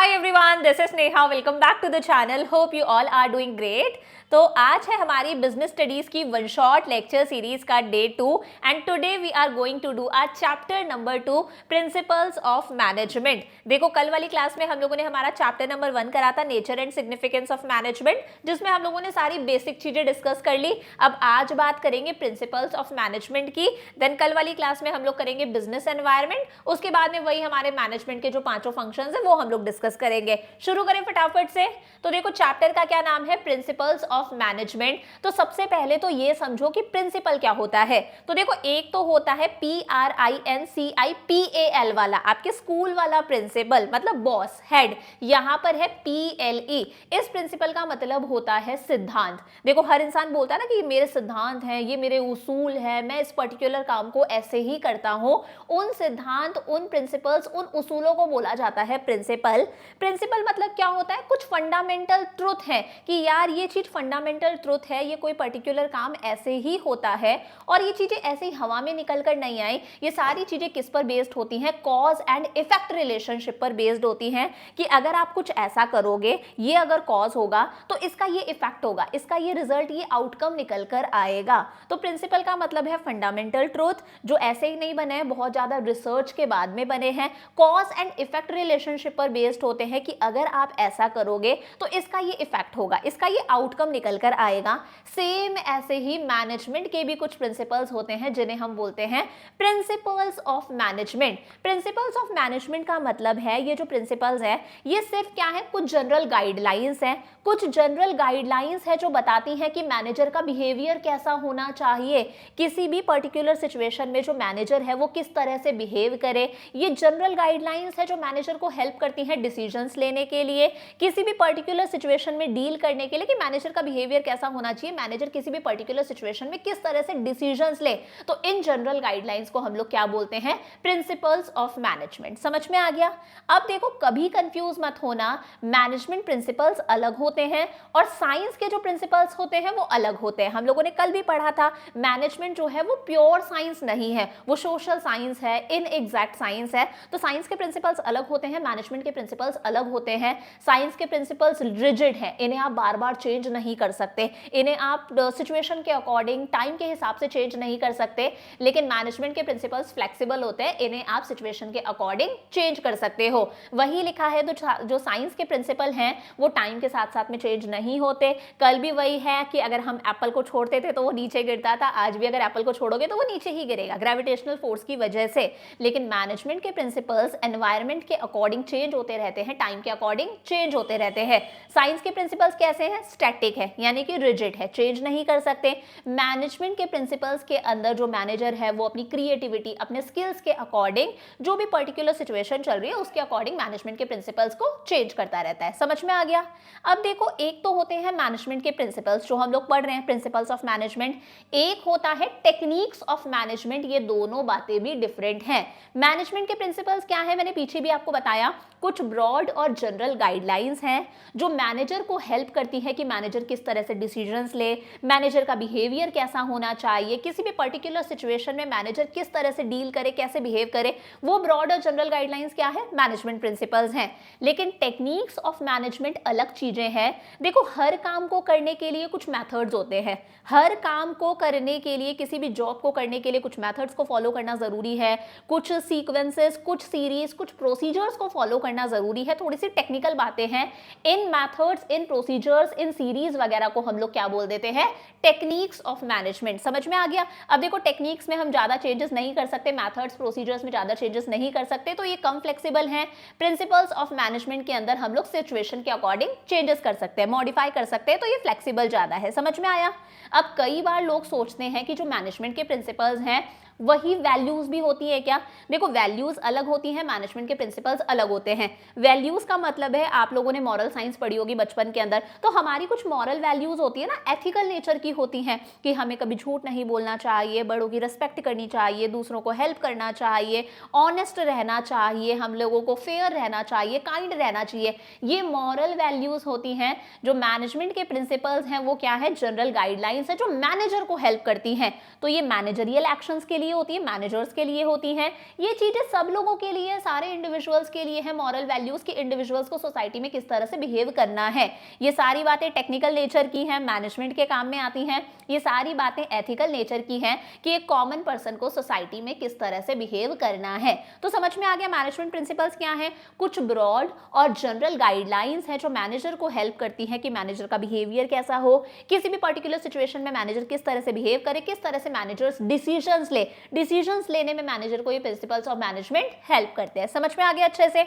Hi everyone, this is Neha. Welcome back to the channel. Hope you all are doing great. तो आज है हमारी business studies की one shot lecture series का day 2 and today we are going to do our chapter number 2 principles of management. देखो कल वाली class में हम लोगों ने हमारा चैप्टर नंबर 1 करा था nature and significance of management, जिसमें हम लोगों ने सारी बेसिक चीजें डिस्कस कर ली। अब आज बात करेंगे प्रिंसिपल्स ऑफ मैनेजमेंट की। देन कल वाली क्लास में हम लोग करेंगे बिजनेस एनवायरमेंट, उसके बाद में वही हमारे मैनेजमेंट के जो पांचों फंक्शंस है वो हम लोग डिस्कस करेंगे। शुरू करें फटाफट से। तो देखो चैप्टर का क्या नाम है, प्रिंसिपल्स ऑफ मैनेजमेंट। तो सबसे पहले तो ये समझो कि प्रिंसिपल क्या होता है। तो देखो एक तो होता है PRINCIPAL वाला, आपके स्कूल वाला प्रिंसिपल, मतलब बॉस, हेड। यहां पर है PLE। इस प्रिंसिपल का मतलब होता है सिद्धांत। देखो हर इंसान बोलता है ना कि मेरे सिद्धांत हैं, ये मेरे उसूल है, मैं इस पर्टिकुलर काम को ऐसे ही करता हूं। उन सिद्धांत, उन प्रिंसिपल्स, उन उसूलों को बोला जाता है प्रिंसिपल। प्रिंसिपल मतलब क्या होता है, कुछ फंडामेंटल ट्रुथ है कि यार ये चीज फंडामेंटल ट्रुथ है, ये कोई पर्टिकुलर काम ऐसे ही होता है और ये चीजें ऐसे ही हवा में निकल कर नहीं आई। ये सारी चीजें किस पर बेस्ड होती हैं, कॉज एंड इफेक्ट रिलेशनशिप पर बेस्ड होती हैं कि अगर आप कुछ ऐसा करोगे, ये अगर कॉज होगा तो इसका ये इफेक्ट होगा, इसका ये रिजल्ट, ये आउटकम निकल कर आएगा। तो प्रिंसिपल का मतलब है फंडामेंटल ट्रुथ, जो ऐसे ही नहीं बने हैं, बहुत ज्यादा रिसर्च के बाद में बने हैं। कॉज एंड इफेक्ट रिलेशनशिप पर बेस्ड होते हैं कि अगर आप ऐसा करोगे तो इसका ये इफेक्ट होगा, इसका ये आउटकम निकल कर आएगा। सेम ऐसे ही मैनेजमेंट के भी कुछ प्रिंसिपल्स होते हैं जिन्हें हम बोलते हैं principles of management. Principles of management का मतलब है ये जो प्रिंसिपल्स है ये सिर्फ क्या है, कुछ जनरल गाइडलाइंस है, कुछ जनरल गाइडलाइंस है जो बताती हैं कि मैनेजर का बिहेवियर कैसा होना चाहिए, किसी भी पर्टिकुलर सिचुएशन में जो मैनेजर है वो किस तरह से बिहेव करे। ये जनरल गाइडलाइंस है जो मैनेजर को हेल्प करती हैं डिसीजंस लेने के लिए, किसी भी पर्टिकुलर सिचुएशन में डील करने के लिए कि मैनेजर का बिहेवियर कैसा होना चाहिए, मैनेजर किसी भी पर्टिकुलर सिचुएशन में किस तरह से डिसीजंस ले। तो इन जनरल गाइडलाइंस को हम लोग क्या बोलते हैं, प्रिंसिपल्स ऑफ मैनेजमेंट। समझ में आ गया। अब देखो कभी कंफ्यूज मत होना, मैनेजमेंट प्रिंसिपल्स अलग होते हैं और साइंस के जो प्रिंसिपल्स होते हैं वो अलग होते हैं। हम लोगों ने कल भी पढ़ा था मैनेजमेंट जो है वो प्योर साइंस नहीं है, वो सोशल साइंस है, इन एग्जैक्ट साइंस है। तो साइंस के प्रिंसिपल्स अलग होते हैं, मैनेजमेंट के प्रिंसिपल्स अलग होते हैं। साइंस के प्रिंसिपल्स रिजिड हैं, इन्हें आप बार बार चेंज नहीं कर सकते, इन्हें आप सिचुएशन के अकॉर्डिंग, टाइम के हिसाब से चेंज नहीं कर सकते। लेकिन मैनेजमेंट के प्रिंसिपल्स फ्लेक्सिबल होते हैं, इन्हें आप सिचुएशन के अकॉर्डिंग चेंज कर सकते हो। वही लिखा है जो साइंस के प्रिंसिपल हैं वो टाइम के साथ साथ में चेंज नहीं होते। कल भी वही है कि अगर हम एप्पल को छोड़ते थे तो वो नीचे गिरता था, आज भी अगर एप्पल को छोड़ोगे तो वो नीचे ही गिरेगा ग्रेविटेशनल फोर्स की वजह से। लेकिन मैनेजमेंट के प्रिंसिपल्स एनवायरनमेंट के अकॉर्डिंग चेंज होते रहते हैं, टाइम के अकॉर्डिंग चेंज होते रहते हैं। साइंस के प्रिंसिपल्स कैसे हैं, स्टैटिक है, यानी कि रिजिड है, चेंज नहीं कर सकते। मैनेजमेंट के प्रिंसिपल्स के अंदर जो मैनेजर है वो अपनी क्रिएटिविटी, अपने स्किल्स के अकॉर्डिंग, जो भी पर्टिकुलर सिचुएशन चल रही है उसके अकॉर्डिंग मैनेजमेंट के प्रिंसिपल्स को चेंज करता रहता है। समझ में आ गया। अब देखो एक तो होते हैं मैनेजमेंट के प्रिंसिपल्स जो हम लोग पढ़ रहे हैं, प्रिंसिपल्स ऑफ मैनेजमेंट, एक होता है टेक्निक्स ऑफ मैनेजमेंट। ये दोनों बातें भी डिफरेंट हैं। मैनेजमेंट के प्रिंसिपल्स क्या है, मैंने पीछे भी आपको बताया, कुछ ब्रॉड और जनरल गाइडलाइंस हैं जो मैनेजर को हेल्प करती है कि मैनेजर किस तरह से डिसीजंस ले, मैनेजर का बिहेवियर कैसा होना चाहिए, किसी भी पर्टिकुलर सिचुएशन में मैनेजर किस तरह से डील करे, कैसे बिहेव करे। वो ब्रॉड और जनरल गाइडलाइंस क्या है, मैनेजमेंट प्रिंसिपल्स हैं। लेकिन टेक्निक्स ऑफ मैनेजमेंट अलग चीजें हैं। देखो हर काम को करने के लिए कुछ मेथड्स होते हैं, हर काम को करने के लिए, किसी भी जॉब को करने के लिए कुछ मेथड्स को फॉलो करना जरूरी है, कुछ सीक्वेंसेस, कुछ सीरीज, कुछ प्रोसीजर्स को फॉलो करना जरूरी है। थोड़ी सी टेक्निकल बातें हैं। इन मेथड्स, इन प्रोसीजर्स, इन सीरीज वगैरह को हम लोग क्या बोल देते हैं, टेक्निक्स ऑफ मैनेजमेंट। समझ में आ गया। अब देखो टेक्निक्स में हम ज्यादा चेंजेस नहीं कर सकते, मेथड्स, प्रोसीजर्स में ज्यादा चेंजेस नहीं कर सकते, तो ये कम फ्लेक्सिबल हैं। प्रिंसिपल्स ऑफ मैनेजमेंट के अंदर हम लोग सिचुएशन के अकॉर्डिंग चेंजेस कर सकते हैं, मॉडिफाई कर सकते हैं, तो ये फ्लेक्सिबल ज्यादा है। समझ में आया। अब कई बार लोग सोचते हैं कि जो मैनेजमेंट के प्रिंसिपल्स हैं वही वैल्यूज भी होती है क्या। देखो वैल्यूज अलग होती हैं, मैनेजमेंट के प्रिंसिपल्स अलग होते हैं। वैल्यूज का मतलब है, आप लोगों ने मॉरल साइंस पढ़ी होगी बचपन के अंदर, तो हमारी कुछ मॉरल मॉरल वैल्यूज होती है ना, एथिकल नेचर की होती हैं कि हमें कभी झूठ नहीं बोलना चाहिए, बड़ों की रिस्पेक्ट करनी चाहिए, दूसरों को हेल्प करना चाहिए, ऑनेस्ट रहना चाहिए, हम लोगों को फेयर रहना चाहिए, काइंड रहना चाहिए। ये मॉरल वैल्यूज होती हैं। जो मैनेजमेंट के प्रिंसिपल्स हैं वो क्या है, जनरल गाइडलाइंस है जो मैनेजर को हेल्प करती हैं। तो ये मैनेजरियल एक्शंस के लिए होती है, मैनेजर्स के लिए होती हैं। ये चीजें सब लोगों के लिए, सारे इंडिविजुअल्स के लिए है। मॉरल वैल्यूज के इंडिविजुअल्स को सोसाइटी में किस तरह से बिहेव करना है, ये सारी बातें टेक्निकल नेचर की हैं, मैनेजमेंट के काम में आती हैं। ये सारी बातें एथिकल नेचर की हैं कि एक कॉमन पर्सन को सोसाइटी में किस तरह से बिहेव करना है। तो समझ में आ गया मैनेजमेंट प्रिंसिपल्स क्या हैं। कुछ ब्रॉड और जनरल गाइडलाइंस हैं जो मैनेजर को हेल्प करती हैं कि मैनेजर का बिहेवियर कैसा हो, किसी भी पर्टिकुलर सिचुएशन में मैनेजर किस तरह से बिहेव करे, किस तरह से मैनेजर्स डिसीजंस लेने में मैनेजर को ये प्रिंसिपल्स ऑफ मैनेजमेंट हेल्प करते हैं। समझ में आ गया अच्छे से।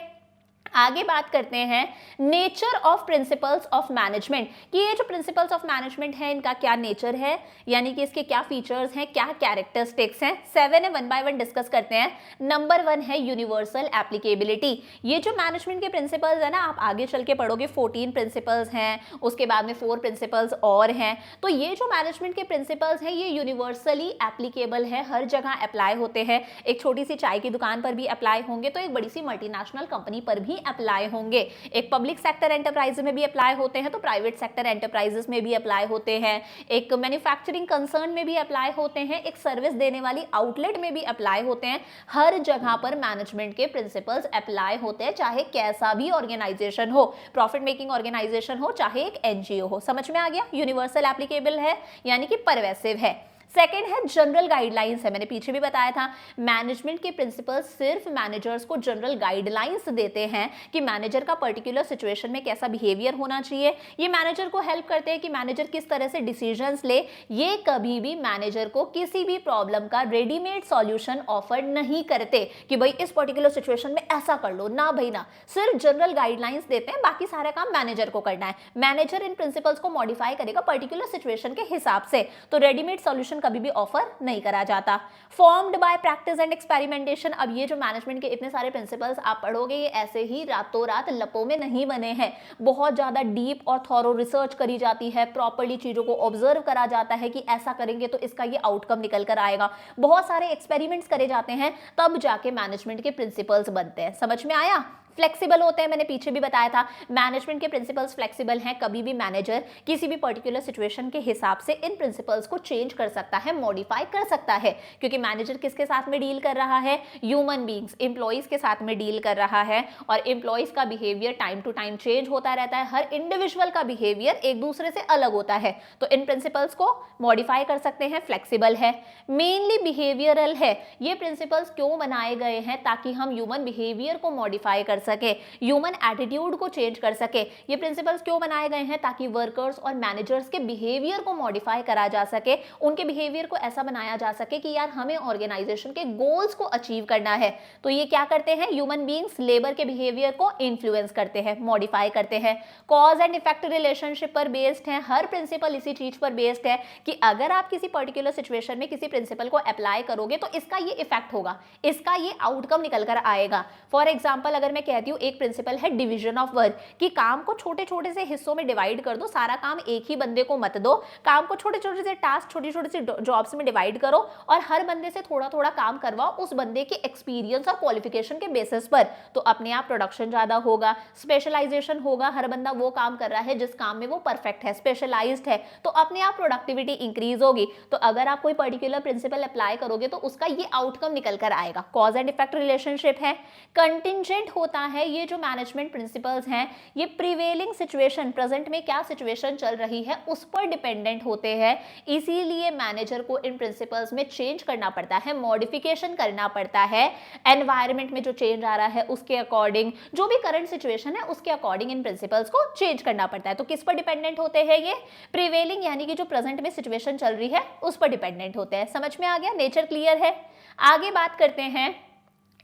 आगे बात करते हैं nature of principles of management, कि ये जो प्रिंसिपल्स ऑफ मैनेजमेंट है इनका क्या नेचर है, यानी कि इसके क्या फीचर्स हैं, क्या कैरेक्टरिस्टिक्स हैं। 7 है, 1 बाय 1 डिस्कस करते हैं। नंबर 1 है यूनिवर्सल एप्लीकेबिलिटी। ये जो मैनेजमेंट के प्रिंसिपल्स है ना, आप आगे चल के पढ़ोगे 14 प्रिंसिपल्स हैं, उसके बाद में 4 प्रिंसिपल्स और हैं। तो ये जो मैनेजमेंट के प्रिंसिपल्स हैं ये यूनिवर्सली एप्लीकेबल है, हर जगह अप्लाई होते हैं। एक छोटी सी चाय की दुकान पर भी अप्लाई होंगे तो एक बड़ी सी मल्टीनेशनल कंपनी पर भी अप्लाई होंगे। एक पब्लिक सेक्टर एंटरप्राइज में भी अप्लाई होते हैं तो प्राइवेट सेक्टर एंटरप्राइजेस में भी अप्लाई होते हैं। एक मैन्युफैक्चरिंग कंसर्न में भी अप्लाई होते हैं, एक सर्विस देने वाली आउटलेट में भी अप्लाई होते हैं। हर जगह पर मैनेजमेंट के प्रिंसिपल्स अप्लाई होते हैं, चाहे कैसा भी ऑर्गेनाइजेशन हो, प्रॉफिट मेकिंग ऑर्गेनाइजेशन हो, चाहे एक एनजीओ हो। समझ में आ गया, यूनिवर्सल एप्लीकेबल है यानी कि परवेसिव है। सेकेंड है जनरल गाइडलाइंस है, मैंने पीछे भी बताया था मैनेजमेंट के प्रिंसिपल्स सिर्फ मैनेजर्स को जनरल गाइडलाइंस देते हैं कि मैनेजर का पर्टिकुलर सिचुएशन में कैसा बिहेवियर होना चाहिए। ये मैनेजर को हेल्प करते हैं कि मैनेजर किस तरह से डिसीजंस ले। ये कभी भी मैनेजर को किसी भी प्रॉब्लम का रेडीमेड सॉल्यूशन ऑफर नहीं करते कि भाई इस पर्टिकुलर सिचुएशन में ऐसा कर लो, ना भाई ना, सिर्फ जनरल गाइडलाइंस देते हैं, बाकी सारा काम मैनेजर को करना है। मैनेजर इन प्रिंसिपल्स को मॉडिफाई करेगा पर्टिकुलर सिचुएशन के हिसाब से, तो रेडीमेड सॉल्यूशन कभी भी ऑफर नहीं करा जाता। Formed by practice and experimentation. अब ये जो मैनेजमेंट के इतने सारे प्रिंसिपल्स आप पढ़ोगे ये ऐसे ही रातों रात लपो में नहीं बने हैं, बहुत ज्यादा डीप और थॉरो रिसर्च करी जाती है, प्रॉपर्ली चीजों को ऑब्जर्व करा जाता है कि ऐसा करेंगे तो इसका ये आउटकम निकल कर आएगा। बहुत सारे एक्सपेरिमेंट्स करे जाते हैं तब जाके मैनेजमेंट के प्रिंसिपल्स बनते हैं। समझ में आया। फ्लेक्सिबल होते हैं, मैंने पीछे भी बताया था मैनेजमेंट के प्रिंसिपल्स फ्लेक्सिबल हैं। कभी भी मैनेजर किसी भी पर्टिकुलर सिचुएशन के हिसाब से इन प्रिंसिपल्स को चेंज कर सकता है, मॉडिफाई कर सकता है, क्योंकि मैनेजर किसके साथ में डील कर रहा है, ह्यूमन बींग्स, एम्प्लॉइज के साथ में डील कर रहा है। और एम्प्लॉइज का behaviour time to time change होता रहता है, हर इंडिविजुअल का बिहेवियर एक दूसरे से अलग होता है, तो इन प्रिंसिपल्स को मॉडिफाई कर सकते हैं, फ्लेक्सिबल है। मेनली बिहेवियरल है। ये प्रिंसिपल्स क्यों बनाए गए हैं, ताकि हम ह्यूमन बिहेवियर को मॉडिफाई कर सके, ह्यूमन एटीट्यूड को चेंज कर सके। ये प्रिंसिपल्स क्यों बनाए गए हैं, ताकि वर्कर्स और मैनेजर्स के बिहेवियर को मॉडिफाई करा जा सके, उनके बिहेवियर को ऐसा बनाया जा सके कि यार हमें ऑर्गेनाइजेशन के गोल्स को अचीव करना है। तो ये क्या करते हैं, ह्यूमन बीइंग्स लेबर के बिहेवियर को इन्फ्लुएंस करते हैं, मॉडिफाई करते हैं। कॉज एंड इफेक्ट रिलेशनशिप पर बेस्ड है, हर प्रिंसिपल इसी चीज पर बेस्ड है कि अगर आप किसी पर्टिकुलर सिचुएशन में किसी प्रिंसिपल को अप्लाई करोगे तो इसका ये इफेक्ट होगा, इसका ये आउटकम निकल कर आएगा। फॉर एग्जाम्पल अगर मैं कहती हूँ एक प्रिंसिपल है डिवीजन ऑफ वर्क, कि काम को छोटे छोटे से हिस्सों में डिवाइड कर दो, सारा काम एक ही बंदे को मत दो, काम को छोटे छोटे से टास्क, छोटी छोटी सी जॉब्स में डिवाइड करो और हर बंदे से थोड़ा थोड़ा काम करवाओ उस बंदे के एक्सपीरियंस और क्वालिफिकेशन के बेसिस पर, तो अपने आप प्रोडक्शन ज्यादा होगा, स्पेशलाइजेशन होगा, हर बंदा वो काम कर रहा है जिस काम में वो परफेक्ट है, स्पेशलाइज्ड है, तो अपने आप प्रोडक्टिविटी इंक्रीज होगी। तो अगर आप कोई पर्टिकुलर प्रिंसिपल अप्लाई करोगे तो उसका ये आउटकम निकल कर आएगा। कॉज एंड इफेक्ट रिलेशनशिप है। कंटिंजेंट होता है, ये जो मैनेजमेंट प्रिंसिपल्स हैं ये प्रिवेलिंग सिचुएशन, प्रेजेंट में क्या सिचुएशन चल रही है उस पर डिपेंडेंट होते हैं, इसीलिए मैनेजर को इन प्रिंसिपल्स में चेंज करना पड़ता है, मॉडिफिकेशन करना पड़ता है। एनवायरनमेंट में जो चेंज आ रहा है उसके अकॉर्डिंग, जो भी करंट सिचुएशन है उसके अकॉर्डिंग इन प्रिंसिपल्स को चेंज करना पड़ता है। तो किस पर डिपेंडेंट होते हैं ये, प्रिवेलिंग यानी कि जो प्रेजेंट में सिचुएशन चल रही है उस पर डिपेंडेंट होते हैं। समझ में आ गया, नेचर क्लियर है। आगे बात करते हैं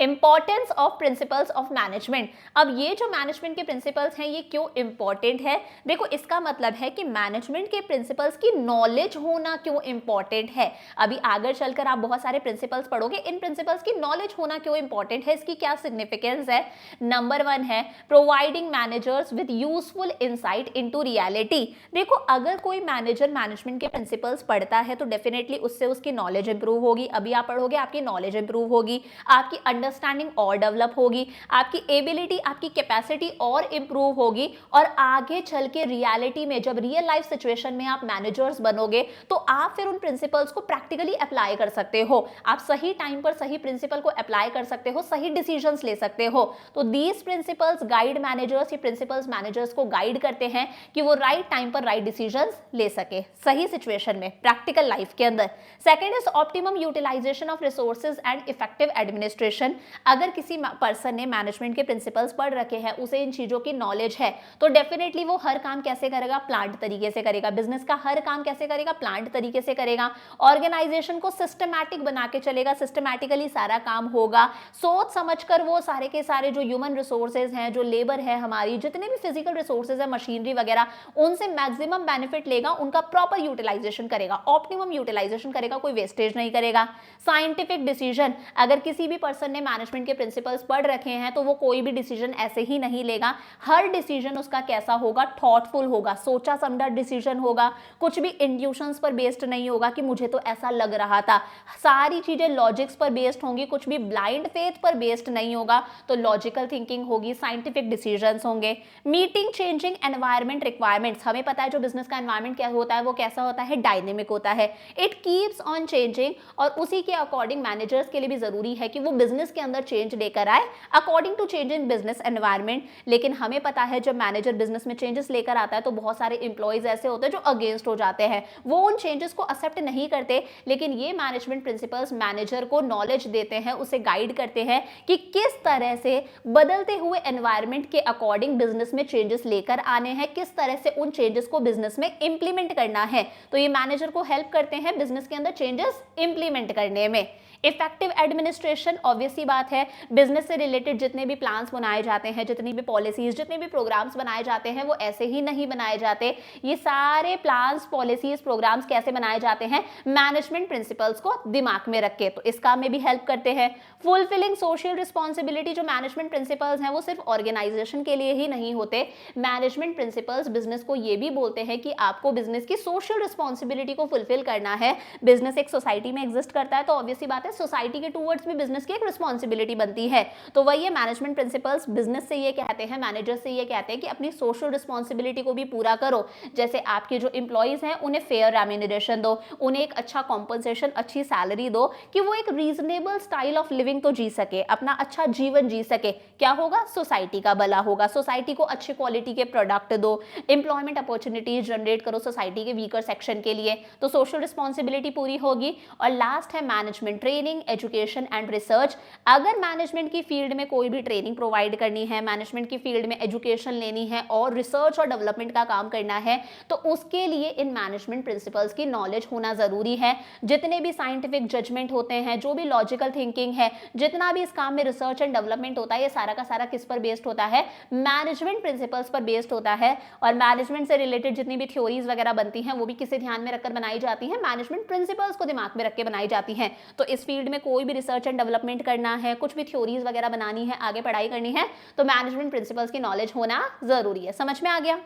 importance of principles of management. अब ये जो मैनेजमेंट के प्रिंसिपल्स हैं ये क्यों इंपॉर्टेंट है? देखो इसका मतलब है कि मैनेजमेंट के प्रिंसिपल्स की नॉलेज होना क्यों इंपॉर्टेंट है। अभी आगे चलकर आप बहुत सारे प्रिंसिपल्स पढ़ोगे, इन प्रिंसिपल्स की नॉलेज होना क्यों इंपॉर्टेंट है, इसकी क्या सिग्निफिकेंस है। नंबर 1 है providing managers with useful insight into reality. देखो अगर कोई मैनेजर मैनेजमेंट के प्रिंसिपल्स पढ़ता है तो डेफिनेटली उससे उसकी नॉलेज इंप्रूव होगी। अभी आप पढ़ोगे आपकी नॉलेज इंप्रूव होगी, आपकी अंडरस्टैंडिंग और डेवलप होगी, आपकी एबिलिटी, आपकी कैपेसिटी और इंप्रूव होगी। और आगे चल के रियलिटी में जब रियल लाइफ सिचुएशन में आप मैनेजर्स बनोगे तो आप फिर उन प्रिंसिपल्स को प्रैक्टिकली अप्लाई कर सकते हो। आप सही टाइम पर सही प्रिंसिपल को अप्लाई कर सकते हो, सही डिसीजंस ले सकते हो। तो दीज प्रिंसिपल्स गाइड मैनेजर्स, ये प्रिंसिपल्स मैनेजर्स को गाइड करते हैं कि वो राइट टाइम पर राइट डिसीजंस ले सके सही सिचुएशन में, प्रैक्टिकल लाइफ के अंदर। Second is optimum utilisation of resources and effective administration. अगर किसी पर्सन ने मैनेजमेंट के प्रिंसिपल्स पढ़ रखे हैं, उसे इन चीजों की नॉलेज है, तो डेफिनेटली वो हर काम कैसे करेगा, प्लान्ड तरीके से करेगा। बिजनेस का हर काम कैसे करेगा, प्लान्ड तरीके से करेगा। ऑर्गेनाइजेशन को सिस्टमैटिक बना के चलेगा, सिस्टमैटिकली सारा काम होगा। सोच समझकर वो सारे के सारे जो ह्यूमन रिसोर्सेज हैं, जो लेबर है हमारी, जितने भी फिजिकल रिसोर्सेज है, मशीनरी वगैरह, उनसे मैक्सिमम बेनिफिट लेगा, उनका प्रॉपर यूटिलाइजेशन करेगा, ऑप्टिमम यूटिलाइजेशन करेगा, कोई वेस्टेज नहीं करेगा। साइंटिफिक डिसीजन, अगर किसी भी पर्सन ने मैनेजमेंट के प्रिंसिपल्स पढ़ रखे हैं तो वो कोई भी डिसीजन ऐसे ही नहीं लेगा। हर डिसीजन उसका कैसा होगा, थॉटफुल होगा, सोचा समझा डिसीजन होगा, कुछ भी इंट्यूशंस पर बेस्ड नहीं होगा कि मुझे तो ऐसा लग रहा था। सारी चीजें लॉजिक्स पर बेस्ड होंगी, कुछ भी ब्लाइंड फेथ पर बेस्ड नहीं होगा। तो लॉजिकल थिंकिंग होगी, साइंटिफिक डिसीजंस होंगे। मीटिंग चेंजिंग एनवायरमेंट रिक्वायरमेंट्स, हमें पता है जो बिजनेस का एनवायरमेंट क्या होता है, वो कैसा होता है, डायनेमिक होता है, इट कीप्स ऑन चेंजिंग। और उसी के अकॉर्डिंग मैनेजर्स के लिए भी जरूरी है कि वो बिजनेस के अंदर चेंज लेकर आए according to change in business environment. लेकिन हमें पता है जब मैनेजर बिजनेस में चेंजेस लेकर आता है तो बहुत सारे एम्प्लॉइज ऐसे होते हैं जो अगेंस्ट हो जाते हैं, वो उन चेंजेस को एक्सेप्ट नहीं करते। लेकिन ये मैनेजमेंट प्रिंसिपल्स मैनेजर को नॉलेज देते हैं, उसे गाइड करते हैं कि किस तरह से बदलते हुए एनवायरनमेंट के अकॉर्डिंग बिजनेस में चेंजेस लेकर आने हैं, किस तरह से उन चेंजेस को बिजनेस में इंप्लीमेंट करना है। तो ये मैनेजर को हेल्प करते हैं बिजनेस के अंदर चेंजेस इंप्लीमेंट करने में। इफेक्टिव एडमिनिस्ट्रेशन, ऑब्वियस सी बात है, बिजनेस से रिलेटेड जितने भी प्लान्स बनाए जाते हैं, जितनी भी पॉलिसीज, जितने भी प्रोग्राम्स बनाए जाते हैं, वो ऐसे ही नहीं बनाए जाते। ये सारे प्लान्स, पॉलिसीज, प्रोग्राम्स कैसे बनाए जाते हैं, मैनेजमेंट प्रिंसिपल्स को दिमाग में रख के, तो इस काम में भी हेल्प करते हैं। फुलफिलिंग सोशल रिस्पॉन्सिबिलिटी, जो मैनेजमेंट प्रिंसिपल्स हैं वो सिर्फ ऑर्गेनाइजेशन के लिए ही नहीं होते। मैनेजमेंट प्रिंसिपल्स बिजनेस को ये भी बोलते हैं कि आपको बिजनेस की सोशल रिस्पॉन्सिबिलिटी को फुलफिल करना है। बिजनेस एक सोसाइटी में एग्जिस्ट करता है तो ऑब्वियस सी बात है सोसाइटी के टूवर्ड्स भी बिजनेस की एक रिस्पॉन्सिबिलिटी बनती है। तो वही मैनेजमेंट प्रिंसिपल्स बिजनेस से ये कहते हैं, मैनेजर से ये कहते हैं कि अपनी सोशल रिस्पॉन्सिबिलिटी को भी पूरा करो। जैसे आपके जो एम्प्लॉइज हैं उन्हें फेयर रेम्यूनरेशन दो, उन्हें एक अच्छा कॉम्पनसेशन, अच्छी सैलरी दो कि वो एक रीजनेबल स्टाइल ऑफ लिविंग तो जी सके, अपना अच्छा जीवन जी सके। क्या होगा, सोसाइटी का भला होगा। सोसाइटी को अच्छी क्वालिटी के प्रोडक्ट दो, एम्प्लॉयमेंट अपॉर्चुनिटीज जनरेट करो सोसाइटी के वीकर सेक्शन के लिए, तो सोशल रिस्पॉन्सिबिलिटी पूरी होगी। और लास्ट है management training, education and research. अगर मैनेजमेंट की फील्ड में कोई भी ट्रेनिंग प्रोवाइड करनी है, मैनेजमेंट की फील्ड में एजुकेशन लेनी है और रिसर्च और डेवलपमेंट का काम करना है, तो उसके लिए इन मैनेजमेंट प्रिंसिपल्स की नॉलेज होना जरूरी है। जितने भी साइंटिफिक जजमेंट होते हैं, जो भी लॉजिकल थिंकिंग है, जितना भी इस काम में रिसर्च एंड डेवलपमेंट होता है, ये सारा का सारा किस पर बेस्ड होता है, मैनेजमेंट प्रिंसिपल्स पर बेस्ड होता है। और मैनेजमेंट से रिलेटेड जितनी भी थ्योरीज वगैरह बनती हैं वो भी किसे ध्यान में रखकर बनाई जाती हैं, मैनेजमेंट प्रिंसिपल्स को दिमाग में रख के बनाई जाती हैं। तो इस फील्ड में कोई भी रिसर्च एंड डेवलपमेंट करना है, कुछ भी थ्योरीज वगैरह बनानी है, आगे पढ़ाई करनी है, तो मैनेजमेंट प्रिंसिपल्स की नॉलेज होना जरूरी है। समझ में आ गया?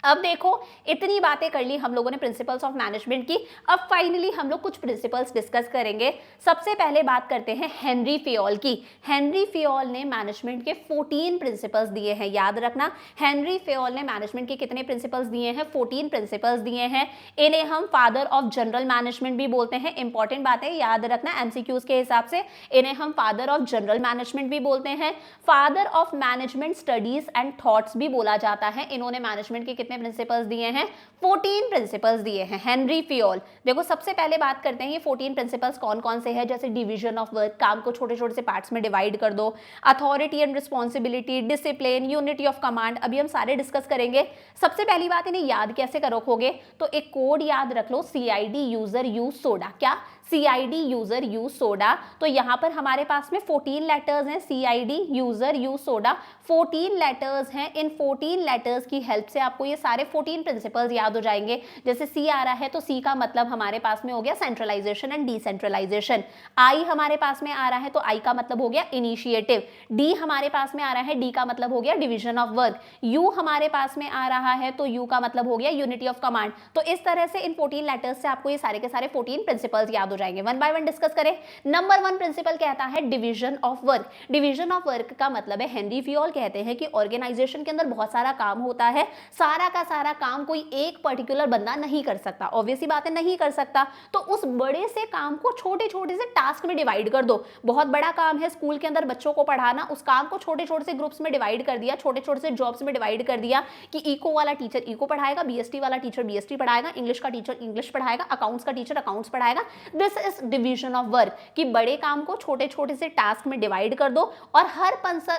अब देखो इतनी बातें कर ली हम लोगों ने प्रिंसिपल्स ऑफ मैनेजमेंट की। अब फाइनली हम लोग कुछ प्रिंसिपल्स डिस्कस करेंगे। सबसे पहले बात करते हैं हेनरी फियोल की। हेनरी फियोल ने मैनेजमेंट के 14 प्रिंसिपल्स दिए हैं। याद रखना, हेनरी फियोल ने मैनेजमेंट के कितने प्रिंसिपल्स दिए हैं, 14 प्रिंसिपल्स दिए हैं। इन्हें हम फादर ऑफ जनरल मैनेजमेंट भी बोलते हैं। इंपॉर्टेंट बात है, याद रखना एमसीक्यूज के हिसाब से, इन्हें हम फादर ऑफ जनरल मैनेजमेंट भी बोलते हैं। Father of management studies and thoughts भी बोला जाता है। इन्होंने मैनेजमेंट के प्रिंसिपल्स दिए हैं, 14 प्रिंसिपल्स दिए हैं हेनरी फियोल। देखो सबसे पहले बात करते हैं ये 14 प्रिंसिपल्स कौन कौन से हैं। जैसे डिवीजन ऑफ वर्क, काम को छोटे छोटे से पार्ट्स में डिवाइड कर दो। Authority and responsibility, discipline, unity of command, अभी हम सारे डिस्कस करेंगे। सबसे पहली बात, इन्हें याद कैसे रखोगे, तो एक कोड याद रख लो, CID यूजर यूज सोडा। क्या CID यूजर यूज सोडा। तो यहाँ पर हमारे पास में 14 लेटर्स हैं, CID user use soda 14 letters हैं। इन 14 लेटर्स की हेल्प से आपको ये सारे 14 प्रिंसिपल्स याद हो जाएंगे। जैसे C आ रहा है तो C का मतलब हमारे पास में हो गया सेंट्रलाइजेशन एंड डिसेंट्रलाइजेशन। I हमारे पास में आ रहा है तो I का मतलब हो गया इनिशिएटिव। D हमारे पास में आ रहा है, D का मतलब हो गया डिवीजन ऑफ वर्क। U हमारे पास में आ रहा है तो U का मतलब हो गया यूनिटी ऑफ कमांड। तो इस तरह से इन 14 लेटर्स से आपको ये सारे के सारे 14 प्रिंसिपल्स याद हो जाएंगे। वन बाय वन डिस्कस करें। नंबर 1 प्रिंसिपल कहता है division of work. Division of work का मतलब है, हेनरी फियोल कहते हैं कि ऑर्गेनाइजेशन के अंदर बहुत सारा काम होता है, सारा का सारा काम कोई एक पर्टिकुलर बंदा नहीं कर सकता, ऑब्वियसली बात है नहीं कर सकता। तो उस बड़े से काम को छोटे छोटे से टास्क में डिवाइड कर दो। बहुत बड़ा काम है स्कूल के अंदर बच्चों को पढ़ाना, उस काम को छोटे छोटे से ग्रुप्स में डिवाइड कर दिया, छोटे छोटे से जॉब्स में डिवाइड कर दिया कि इको वाला टीचर इको पढ़ाएगा, बीएसटी वाला टीचर बीएसटी पढ़ाएगा, इंग्लिश का टीचर इंग्लिश पढ़ाएगा, अकाउंट्स का टीचर अकाउंट्स पढ़ाएगा। This is division of work कि बड़े काम को छोटे छोटे से टास्क में डिवाइड कर दो और हर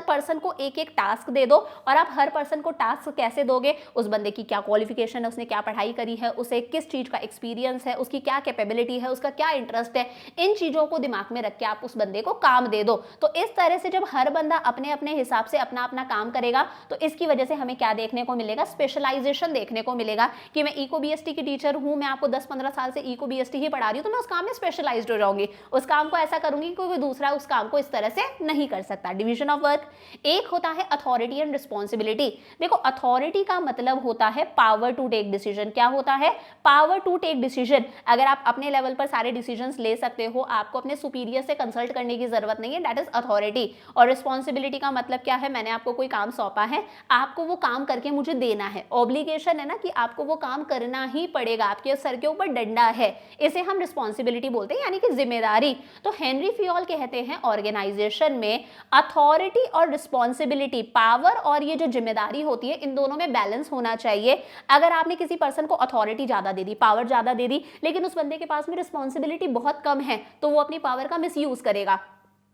पर्सन को एक एक टास्क दे दो। और आप हर पर्सन को टास्क कैसे दोगे, उस बंदे की क्या क्वालिफिकेशन है, उसने क्या पढ़ाई करी है, उसे किस चीज का एक्सपीरियंस है, उसकी क्या कैपेबिलिटी है, उसका क्या इंटरेस्ट है, इन चीजों को दिमाग में रख के आप उस बंदे को काम दे दो। तो इस तरह से जब हर बंदा अपने अपने हिसाब से अपना अपना काम करेगा तो इसकी वजह से हमें क्या देखने को मिलेगा, स्पेशलाइजेशन देखने को मिलेगा कि मैं इको बीएसटी की टीचर हूं, मैं आपको 10-15 साल से इको बीएसटी ही पढ़ा रही हूं, तो मैं उस काम में स्पेशलाइज्ड हो जाऊंगी, उस काम को ऐसा करूंगी कि कोई दूसरा उस काम को इस तरह से नहीं कर सकता। Division of work. एक होता है अथॉरिटी एंड रिस्पॉन्सिबिलिटी। देखो अथॉरिटी का मतलब होता है पावर टू टेक डिसीजन। क्या होता है, पावर टू टेक डिसीजन। अगर आप अपने लेवल पर सारे डिसीजंस ले सकते हो, आपको अपने सुपीरियर से कंसल्ट करने की जरूरत नहीं है, दैट इज अथॉरिटी। और रिस्पॉन्सिबिलिटी का मतलब क्या है, मैंने आपको कोई काम सौंपा है, आपको वो काम करके मुझे देना है, ऑब्लिगेशन है ना कि आपको वो काम करना ही पड़ेगा, आपके सर के ऊपर डंडा है, इसे हम रिस्पॉन्सिबिलिटी बोलते हैं, यानी कि जिम्मेदारी। तो हेनरी फियोल कहते हैं ऑर्गेनाइजेशन में अथॉरिटी और रिस्पॉन्सिबिलिटी, पावर और ये जो जिम्मेदारी होती है, इन दोनों में बैलेंस होना चाहिए। अगर आपने किसी पर्सन को अथॉरिटी ज्यादा दे दी, पावर ज्यादा दे दी, लेकिन उस बंदे के पास में रिस्पॉन्सिबिलिटी बहुत कम है, तो वो अपनी पावर का मिसयूज करेगा।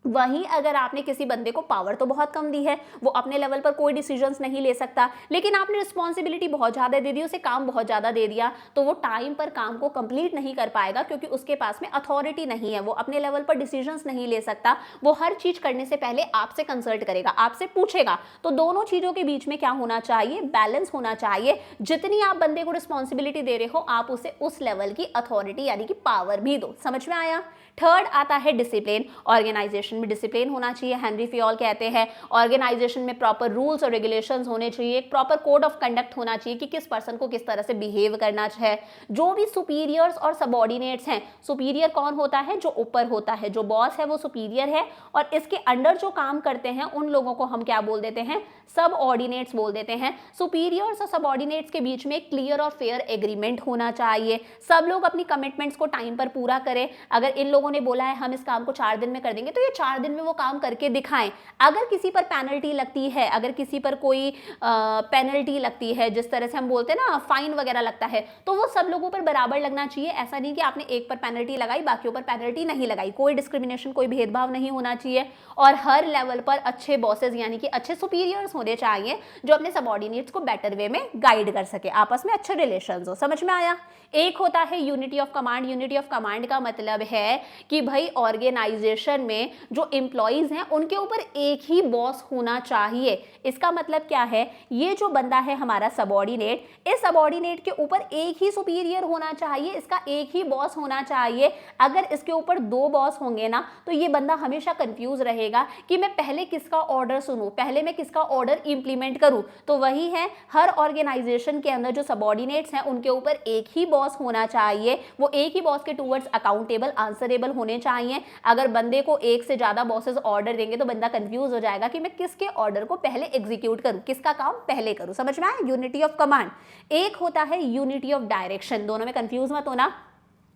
वहीं अगर आपने किसी बंदे को पावर तो बहुत कम दी है, वो अपने लेवल पर कोई डिसीजंस नहीं ले सकता, लेकिन आपने रिस्पॉन्सिबिलिटी बहुत ज़्यादा दे दी, उसे काम बहुत ज़्यादा दे दिया, तो वो टाइम पर काम को कंप्लीट नहीं कर पाएगा क्योंकि उसके पास में अथॉरिटी नहीं है, वो अपने लेवल पर डिसीजंस नहीं ले सकता। वो हर चीज़ करने से पहले आपसे कंसल्ट करेगा, आपसे पूछेगा। तो दोनों चीज़ों के बीच में क्या होना चाहिए, बैलेंस होना चाहिए। जितनी आप बंदे को रिस्पॉन्सिबिलिटी दे रहे हो, आप उसे उस लेवल की अथॉरिटी यानी कि पावर भी दो। समझ में आया। थर्ड आता है डिसिप्लिन। ऑर्गेनाइजेशन में डिसिप्लिन होना चाहिए। हेनरी फियोल कहते हैं ऑर्गेनाइजेशन में प्रॉपर रूल्स और रेगुलेशंस होने चाहिए, एक प्रॉपर कोड ऑफ कंडक्ट होना चाहिए कि किस पर्सन को किस तरह से बिहेव करना है। जो भी सुपीरियर्स और सबऑर्डिनेट्स हैं, सुपीरियर कौन होता है, जो ऊपर होता है, जो बॉस है वो सुपीरियर है, और इसके अंडर जो काम करते हैं उन लोगों को हम क्या बोल देते हैं, सबऑर्डिनेट्स बोल देते हैं। सुपीरियर्स और सबऑर्डिनेट्स के बीच में क्लियर और फेयर एग्रीमेंट होना चाहिए, सब लोग अपनी कमिटमेंट्स को टाइम पर पूरा करें। अगर इन लोगों ने बोला है हम इस काम को 4 दिन में कर देंगे, तो ये 4 दिन में वो काम करके दिखाएं। अगर किसी पर पेनल्टी लगती है, अगर किसी पर कोई पेनल्टी लगती है, जिस तरह से हम बोलते हैं ना फाइन वगैरह लगता है, तो वो सब लोगों पर बराबर लगना चाहिए। ऐसा नहीं कि आपने एक पर पेनल्टी लगाई बाकियों पर पेनल्टी नहीं लगाई, कोई डिस्क्रिमिनेशन, कोई भेदभाव नहीं होना चाहिए। और हर लेवल पर अच्छे बॉसेस यानी कि अच्छे सुपीरियर्स होने चाहिए जो अपने सबऑर्डिनेट्स को बेटर वे में गाइड कर सके, आपस में अच्छे रिलेशंस हो। समझ में आया। एक होता है unity of command. Unity of command का मतलब है कि भाई ऑर्गेनाइजेशन में जो एम्प्लॉइज हैं उनके ऊपर एक ही बॉस होना चाहिए। इसका मतलब क्या है, ये जो बंदा है हमारा सबऑर्डिनेट, इस सबऑर्डिनेट के ऊपर एक ही सुपीरियर होना चाहिए, इसका एक ही बॉस होना चाहिए। अगर इसके ऊपर 2 बॉस होंगे ना, तो ये बंदा हमेशा कंफ्यूज रहेगा कि मैं पहले किसका ऑर्डर सुनूं, पहले मैं किसका ऑर्डर इंप्लीमेंट करूं। तो वही है, हर ऑर्गेनाइजेशन के अंदर जो सबऑर्डिनेट्स हैं उनके ऊपर एक ही बॉस होना चाहिए, वो एक ही बॉस के टूवर्ड्स अकाउंटेबल, आंसरेबल होने चाहिए। अगर बंदे को एक से ज्यादा बॉसेस ऑर्डर देंगे तो बंदा कंफ्यूज हो जाएगा कि मैं किसके ऑर्डर को पहले एग्जीक्यूट करूं, किसका काम पहले करूं। समझ में आया। Unity of command. एक होता है यूनिटी ऑफ डायरेक्शन। दोनों में कंफ्यूज मत होना।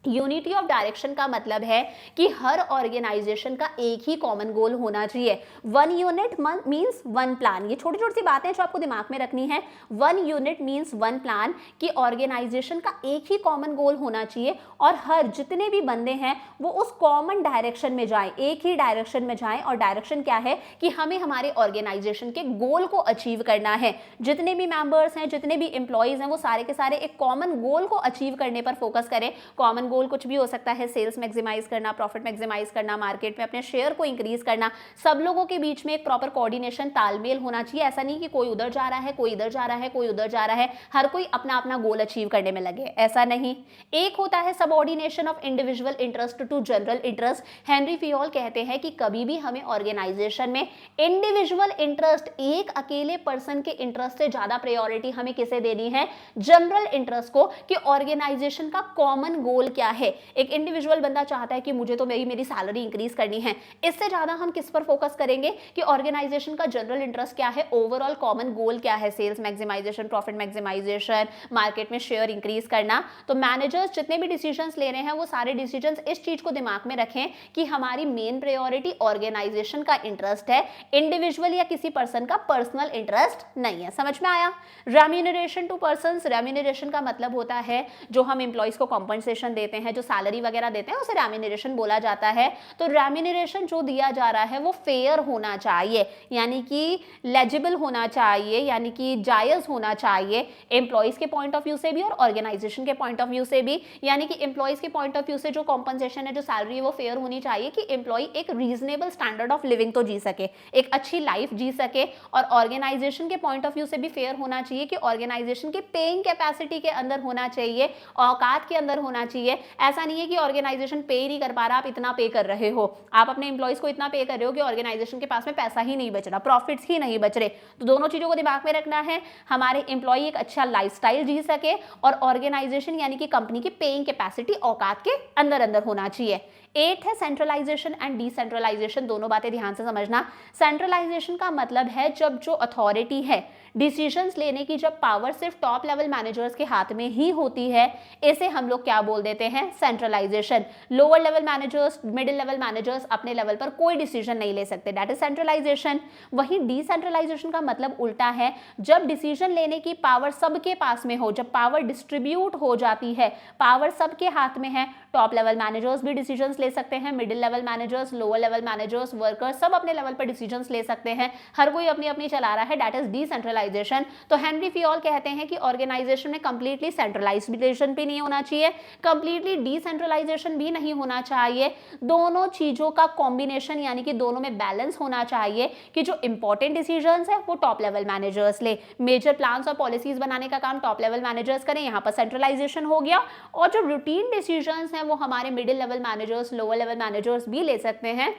यूनिटी ऑफ डायरेक्शन का मतलब है कि हर ऑर्गेनाइजेशन का एक ही कॉमन गोल होना चाहिए। 1 यूनिट मींस 1 प्लान। ये छोटी छोटी सी बातें जो आपको दिमाग में रखनी है। 1 यूनिट मींस 1 प्लान, कि ऑर्गेनाइजेशन का एक ही कॉमन गोल होना चाहिए और हर जितने भी बंदे हैं वो उस कॉमन डायरेक्शन में जाएं, एक ही डायरेक्शन में जाएं। और डायरेक्शन क्या है कि हमें हमारे ऑर्गेनाइजेशन के गोल को अचीव करना है। जितने भी मेंबर्स हैं, जितने भी एम्प्लॉइज हैं, वो सारे के सारे एक कॉमन गोल को अचीव करने पर फोकस करें। कॉमन गोल कुछ भी हो सकता है, सेल्स मैक्सिमाइज करना, प्रॉफिट मैक्सिमाइज करना, मार्केट में अपने शेयर को इंक्रीज करना। सब लोगों के बीच में एक प्रॉपर कोऑर्डिनेशन, तालमेल होना चाहिए। ऐसा नहीं कि कोई उधर जा रहा है, कोई इधर जा रहा है, कोई उधर जा रहा है, हर कोई अपना अपना गोल अचीव करने में लगे, ऐसा नहीं। एक होता है subordination of individual interest to general interest. Henri Fayol कहते हैं कि कभी भी हमें ऑर्गेनाइजेशन में इंडिविजुअल इंटरेस्ट, एक अकेले पर्सन के इंटरेस्ट से ज्यादा प्रायोरिटी हमें किसे देनी है, जनरल इंटरेस्ट को, कि ऑर्गेनाइजेशन का कॉमन गोल क्या है। एक इंडिविजुअल बंदा चाहता है कि मुझे तो मेरी सैलरी इंक्रीज करनी है, इससे ज्यादा हम किस पर फोकस करेंगे कि ऑर्गेनाइजेशन का जनरल इंटरेस्ट क्या है, ओवरऑल कॉमन गोल क्या है, sales maximisation, profit maximisation, market में शेयर इंक्रीज करना। तो मैनेजर्स जितने भी डिसीजंस ले रहे हैं वो सारे डिसीजंस इस चीज को दिमाग में रखें कि हमारी मेन प्रायोरिटी ऑर्गेनाइजेशन का इंटरेस्ट है, इंडिविजुअल या किसी पर्सन का पर्सनल इंटरेस्ट नहीं है। समझ में आया? रेम्यूनरेशन टू पर्संस, रेम्यूनरेशन का मतलब होता है जो हम एम्प्लॉइज को कॉम्पनसेशन देते हैं, जो सैलरी वगैरह देते हैं, उसे रेम्यूनरेशन बोला जाता है। तो रेम्यूनरेशन जो दिया जा रहा है वो फेयर होना चाहिए, यानी कि लेजिबल होना चाहिए, यानी कि जायज होना चाहिए, एम्प्लॉइज के पॉइंट ऑफ व्यू से भी और ऑर्गेनाइजेशन के पॉइंट ऑफ व्यू से भी। यानी कि एम्प्लॉइज के पॉइंट ऑफ व्यू से जो कॉम्पनसेशन है, जो सैलरी है, वो फेयर होनी चाहिए कि एम्प्लॉय एक रीजनेबल स्टैंडर्ड ऑफ लिविंग तो जी सके, एक अच्छी लाइफ जी सके। और ऑर्गेनाइजेशन के पॉइंट ऑफ व्यू से भी फेयर होना चाहिए कि ऑर्गेनाइजेशन की पेइंग कैपेसिटी के अंदर होना चाहिए, औकात के अंदर होना चाहिए। ऐसा नहीं है कि ऑर्गेनाइजेशन पे ही नहीं कर पा रहा, आप इतना पे कर रहे हो, आप अपने एम्प्लॉइज को इतना पे कर रहे हो कि ऑर्गेनाइजेशन के पास में पैसा ही नहीं बच रहा, प्रॉफिट्स ही नहीं बच रहे। तो दोनों चीजों को दिमाग में रखना है, हमारे एम्प्लॉय एक अच्छा लाइफस्टाइल जी सके और ऑर्गेनाइजेशन यानी कि कंपनी की पेइंग कैपेसिटी औकात के अंदर अंदर होना चाहिए। 8 है सेंट्रलाइजेशन एंड डिसेंट्रलाइजेशन। दोनों बातें ध्यान से समझना। सेंट्रलाइजेशन का मतलब है जब जो अथॉरिटी है, डिसीजंस लेने की जब पावर सिर्फ टॉप लेवल मैनेजर्स के हाथ में ही होती है, इसे हम लोग क्या बोल देते हैं, centralisation. Lower level managers, middle level managers अपने लेवल पर कोई डिसीजन नहीं ले सकते, दैट इज सेंट्रलाइजेशन। वहीं डिसेंट्रलाइजेशन का मतलब उल्टा है, जब डिसीजन लेने की पावर सबके पास में हो, जब पावर डिस्ट्रीब्यूट हो जाती है, पावर सबके हाथ में है, टॉप लेवल मैनेजर्स भी डिसीजंस ले सकते हैं, middle level managers, lower level managers, workers सब अपने लेवल पर डिसीजंस ले सकते हैं, हर कोई अपनी अपनी चला रहा है, दैट इज डिसेंट्रलाइजेशन। तो हेनरी फियोल कहते हैं कि ऑर्गेनाइजेशन में कंप्लीटली सेंट्रलाइजेशन भी नहीं होना चाहिए, कंप्लीटली डिसेंट्रलाइजेशन भी नहीं होना चाहिए, दोनों चीजों का कॉम्बिनेशन यानी कि दोनों में बैलेंस होना चाहिए कि जो इंपॉर्टेंट डिसीजंस है वो टॉप लेवल मैनेजर्स ले, मेजर प्लान्स और पॉलिसीज बनाने का काम टॉप लेवल मैनेजर्स करें, यहां पर सेंट्रलाइजेशन हो गया। और जो रूटीन डिसीजंस हैं वो हमारे middle level managers, lower level managers भी ले सकते हैं,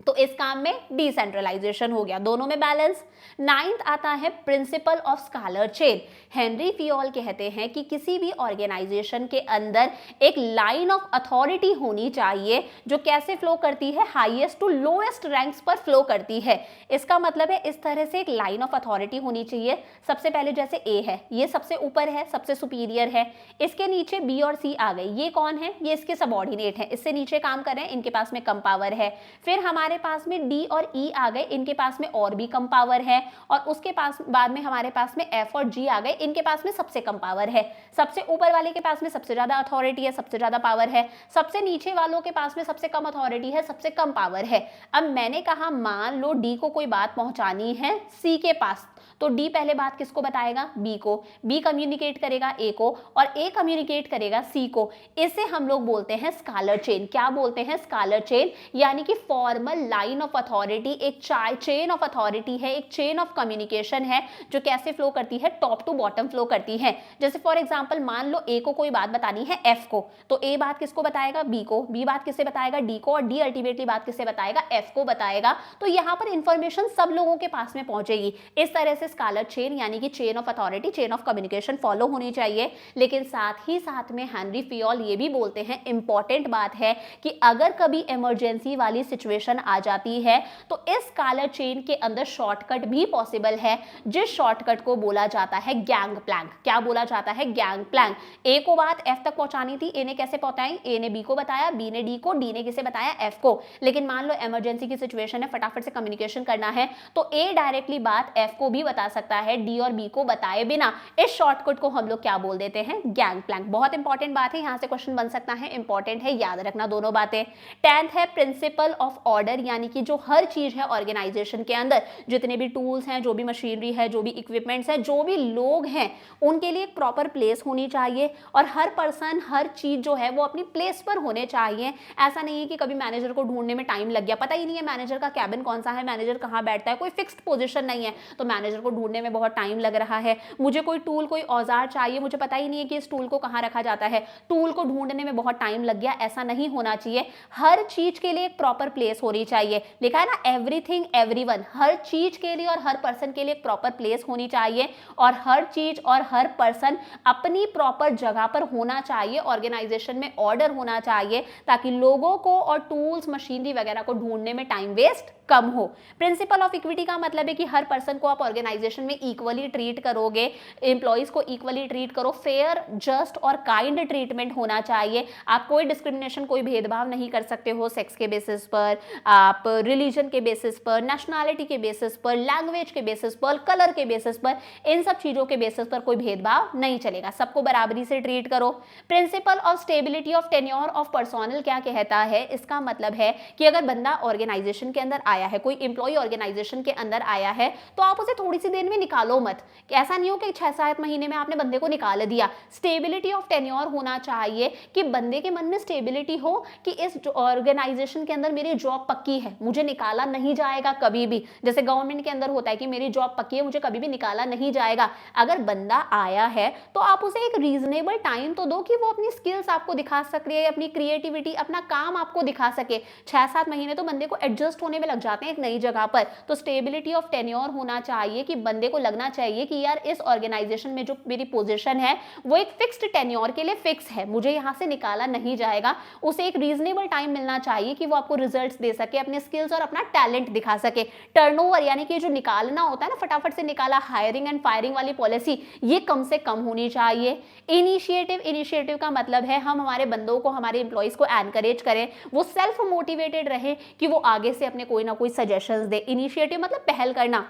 तो इस काम में डिसेंट्रलाइजेशन हो गया, दोनों में बैलेंस। 9th आता है principle of scalar chain. Henri Fayol कहते हैं कि किसी भी ऑर्गेनाइजेशन के अंदर एक लाइन ऑफ अथॉरिटी होनी चाहिए जो कैसे फ्लो करती है, हाईएस्ट टू लोएस्ट रैंक्स पर फ्लो करती है। इसका मतलब है इस तरह से एक लाइन ऑफ अथॉरिटी होनी चाहिए। सबसे पहले जैसे ए है, ये सबसे ऊपर है, सबसे सुपीरियर है, इसके नीचे बी और सी आ गए, ये कौन है, ये इसके सबऑर्डिनेट है, इससे नीचे काम कर रहे हैं, इनके पास में कम पावर है। फिर हमारे पास में डी और ई आ गए, इनके पास में और भी कम पावर है। और उसके पास बाद में हमारे पास में एफ और जी आ गए, इनके पास में सबसे कम पावर है। सबसे ऊपर वाले के पास में सबसे ज्यादा अथॉरिटी है, सबसे ज्यादा पावर है, सबसे नीचे वालों के पास में सबसे कम अथॉरिटी है, सबसे कम पावर है। अब मैंने कहा मान लो डी को कोई बात पहुंचानी है सी के पास, तो डी पहले बात किसको बताएगा, बी को, बी कम्युनिकेट करेगा ए को और ए कम्युनिकेट करेगा सी को। इसे हम लोग बोलते हैं स्कालर चेन। क्या बोलते हैं, स्कालर चेन, यानी कि फॉर्मल लाइन ऑफ अथॉरिटी, एक चेन ऑफ अथॉरिटी है, एक चेन ऑफ कम्युनिकेशन है जो कैसे फ्लो करती है, टॉप टू बॉटम फ्लो करती है। जैसे फॉर एग्जांपल मान लो ए को कोई बात बतानी है एफ को, तो ए बात किसको बताएगा, बी को, बी बात किससे बताएगा, डी को, और डी अल्टीमेटली बात किससे बताएगा, एफ को बताएगा। तो यहाँ पर इंफॉर्मेशन सब लोगों के पास में पहुंचेगी। इस तरह से स्कालर चेन यानी कि chain of authority, chain of communication follow होनी चाहिए। लेकिन साथ ही साथ में हेनरी फियोल ये भी बोलते हैं, इंपॉर्टेंट बात है कि अगर कभी इमरजेंसी वाली सिचुएशन आ जाती है तो इस स्कालर चेन के अंदर शॉर्टकट भी पॉसिबल है, जिस शॉर्टकट को बोला जाता है गैंग प्लैंक। क्या बोला जाता है, गैंग प्लैंक। ए को बात एफ तक पहुंचानी थी, ए ने कैसे पहुंचाई, ए ने बी को बताया, बी ने डी को, डी ने किसे बताया, एफ को। लेकिन मान लो इमरजेंसी की सिचुएशन है, फटाफट से कम्युनिकेशन करना है, तो ए डायरेक्टली बात एफ को भी बता बता सकता है डी और बी को बताए बिना, इस शॉर्टकट को हम लोग क्या बोल देते हैं, गैंग प्लैंक। बहुत इंपॉर्टेंट बात है, यहां से क्वेश्चन बन सकता है, इंपॉर्टेंट है, याद रखना दोनों बातें। 10th है प्रिंसिपल ऑफ ऑर्डर, यानी कि जो हर चीज है ऑर्गेनाइजेशन के अंदर, जितने भी टूल्स हैं, जो भी मशीनरी है, जो भी इक्विपमेंट्स हैं, जो भी लोग हैं, उनके लिए एक प्रॉपर प्लेस होनी चाहिए और हर पर्सन, हर चीज जो है वो अपनी प्लेस पर होने चाहिए। ऐसा नहीं है कि कभी मैनेजर को ढूंढने में टाइम लग गया, पता ही नहीं है मैनेजर का कैबिन कौन सा है, मैनेजर कहाँ बैठता है, कोई फिक्स्ड पोजीशन नहीं है, तो मैनेजर को ढूंढने में बहुत टाइम लग रहा है। मुझे कोई टूल, कोई औजार चाहिए, मुझे पता ही नहीं है कि इस टूल को कहाँ रखा जाता है, टूल को ढूंढने में बहुत टाइम लग गया, ऐसा नहीं होना चाहिए। हर चीज के लिए एक प्रॉपर प्लेस होनी चाहिए। लिखा है ना एवरीथिंग एवरीवन, हर चीज के लिए और हर पर्सन के लिए एक प्रॉपर प्लेस होनी चाहिए और हर चीज और हर पर्सन अपनी प्रॉपर जगह पर होना चाहिए। ऑर्गेनाइजेशन में ऑर्डर होना चाहिए ताकि लोगों को और टूल्स, मशीनरी वगैरह को ढूंढने में टाइम वेस्ट कम हो। प्रिंसिपल ऑफ इक्विटी का मतलब है कि हर पर्सन को आप ऑर्गेनाइजेशन में इक्वली ट्रीट करोगे, एम्प्लॉइज को इक्वली ट्रीट करो, फेयर, जस्ट और काइंड ट्रीटमेंट होना चाहिए। आप कोई डिस्क्रिमिनेशन, कोई भेदभाव नहीं कर सकते हो सेक्स के बेसिस पर, आप रिलीजन के बेसिस पर, नेशनैलिटी के बेसिस पर, लैंग्वेज के बेसिस पर, कलर के बेसिस पर, इन सब चीजों के बेसिस पर कोई भेदभाव नहीं चलेगा, सबको बराबरी से ट्रीट करो। Principle of stability of tenure of personnel क्या कहता है, इसका मतलब है कि अगर बंदा ऑर्गेनाइजेशन के अंदर आया है, कोई एम्प्लॉय ऑर्गेनाइजेशन के अंदर आया है, तो आप उसे थोड़ी सी देर में निकालो मत। ऐसा नहीं हो कि 6-7 महीने में आपने बंदे को निकाल दिया। स्टेबिलिटी ऑफ टेन्योर होना चाहिए कि बंदे के मन में स्टेबिलिटी हो कि इस ऑर्गेनाइजेशन के अंदर मेरी जॉब पक्की है, मुझे निकाला नहीं जाएगा कभी भी। जैसे गवर्नमेंट के अंदर होता है कि मेरी जॉब पक्की है, मुझे कभी भी निकाला नहीं जाएगा। अगर बंदा आया है तो आप उसे एक रीजनेबल टाइम तो दो कि वो अपनी स्किल्स आपको दिखा सके, अपनी क्रिएटिविटी, अपना काम आपको दिखा सके। 6-7 महीने तो बंदे को एडजस्ट होने में लग जाते हैं एक नई जगह पर। तो स्टेबिलिटी ऑफ टेन्योर होना चाहिए कि बंदे को लगना चाहिए कि यार इस ऑर्गेनाइजेशन में जो मेरी पोजीशन है वो एक फिक्स्ड टेन्योर के लिए फिक्स है, मुझे यहां से निकाला नहीं जाएगा। उसे एक रीजनेबल टाइम मिलना चाहिए कि वो आपको रिजल्ट्स दे सके, अपने स्किल्स और अपना टैलेंट दिखा सके। टर्नओवर यानी कि जो निकालना होता है ना, फटाफट से निकाला, हायरिंग एंड फायरिंग वाली पॉलिसी, ये कम से कम होनी चाहिए। इनिशिएटिव का मतलब है हम हमारे बंदों को, हमारे एम्प्लॉइज को एनकरेज करें, वो सेल्फ मोटिवेटेड रहे कि वो आगे से अपने कोई ना कोई सजेशंस दे। इनिशिएटिव मतलब पहल करना,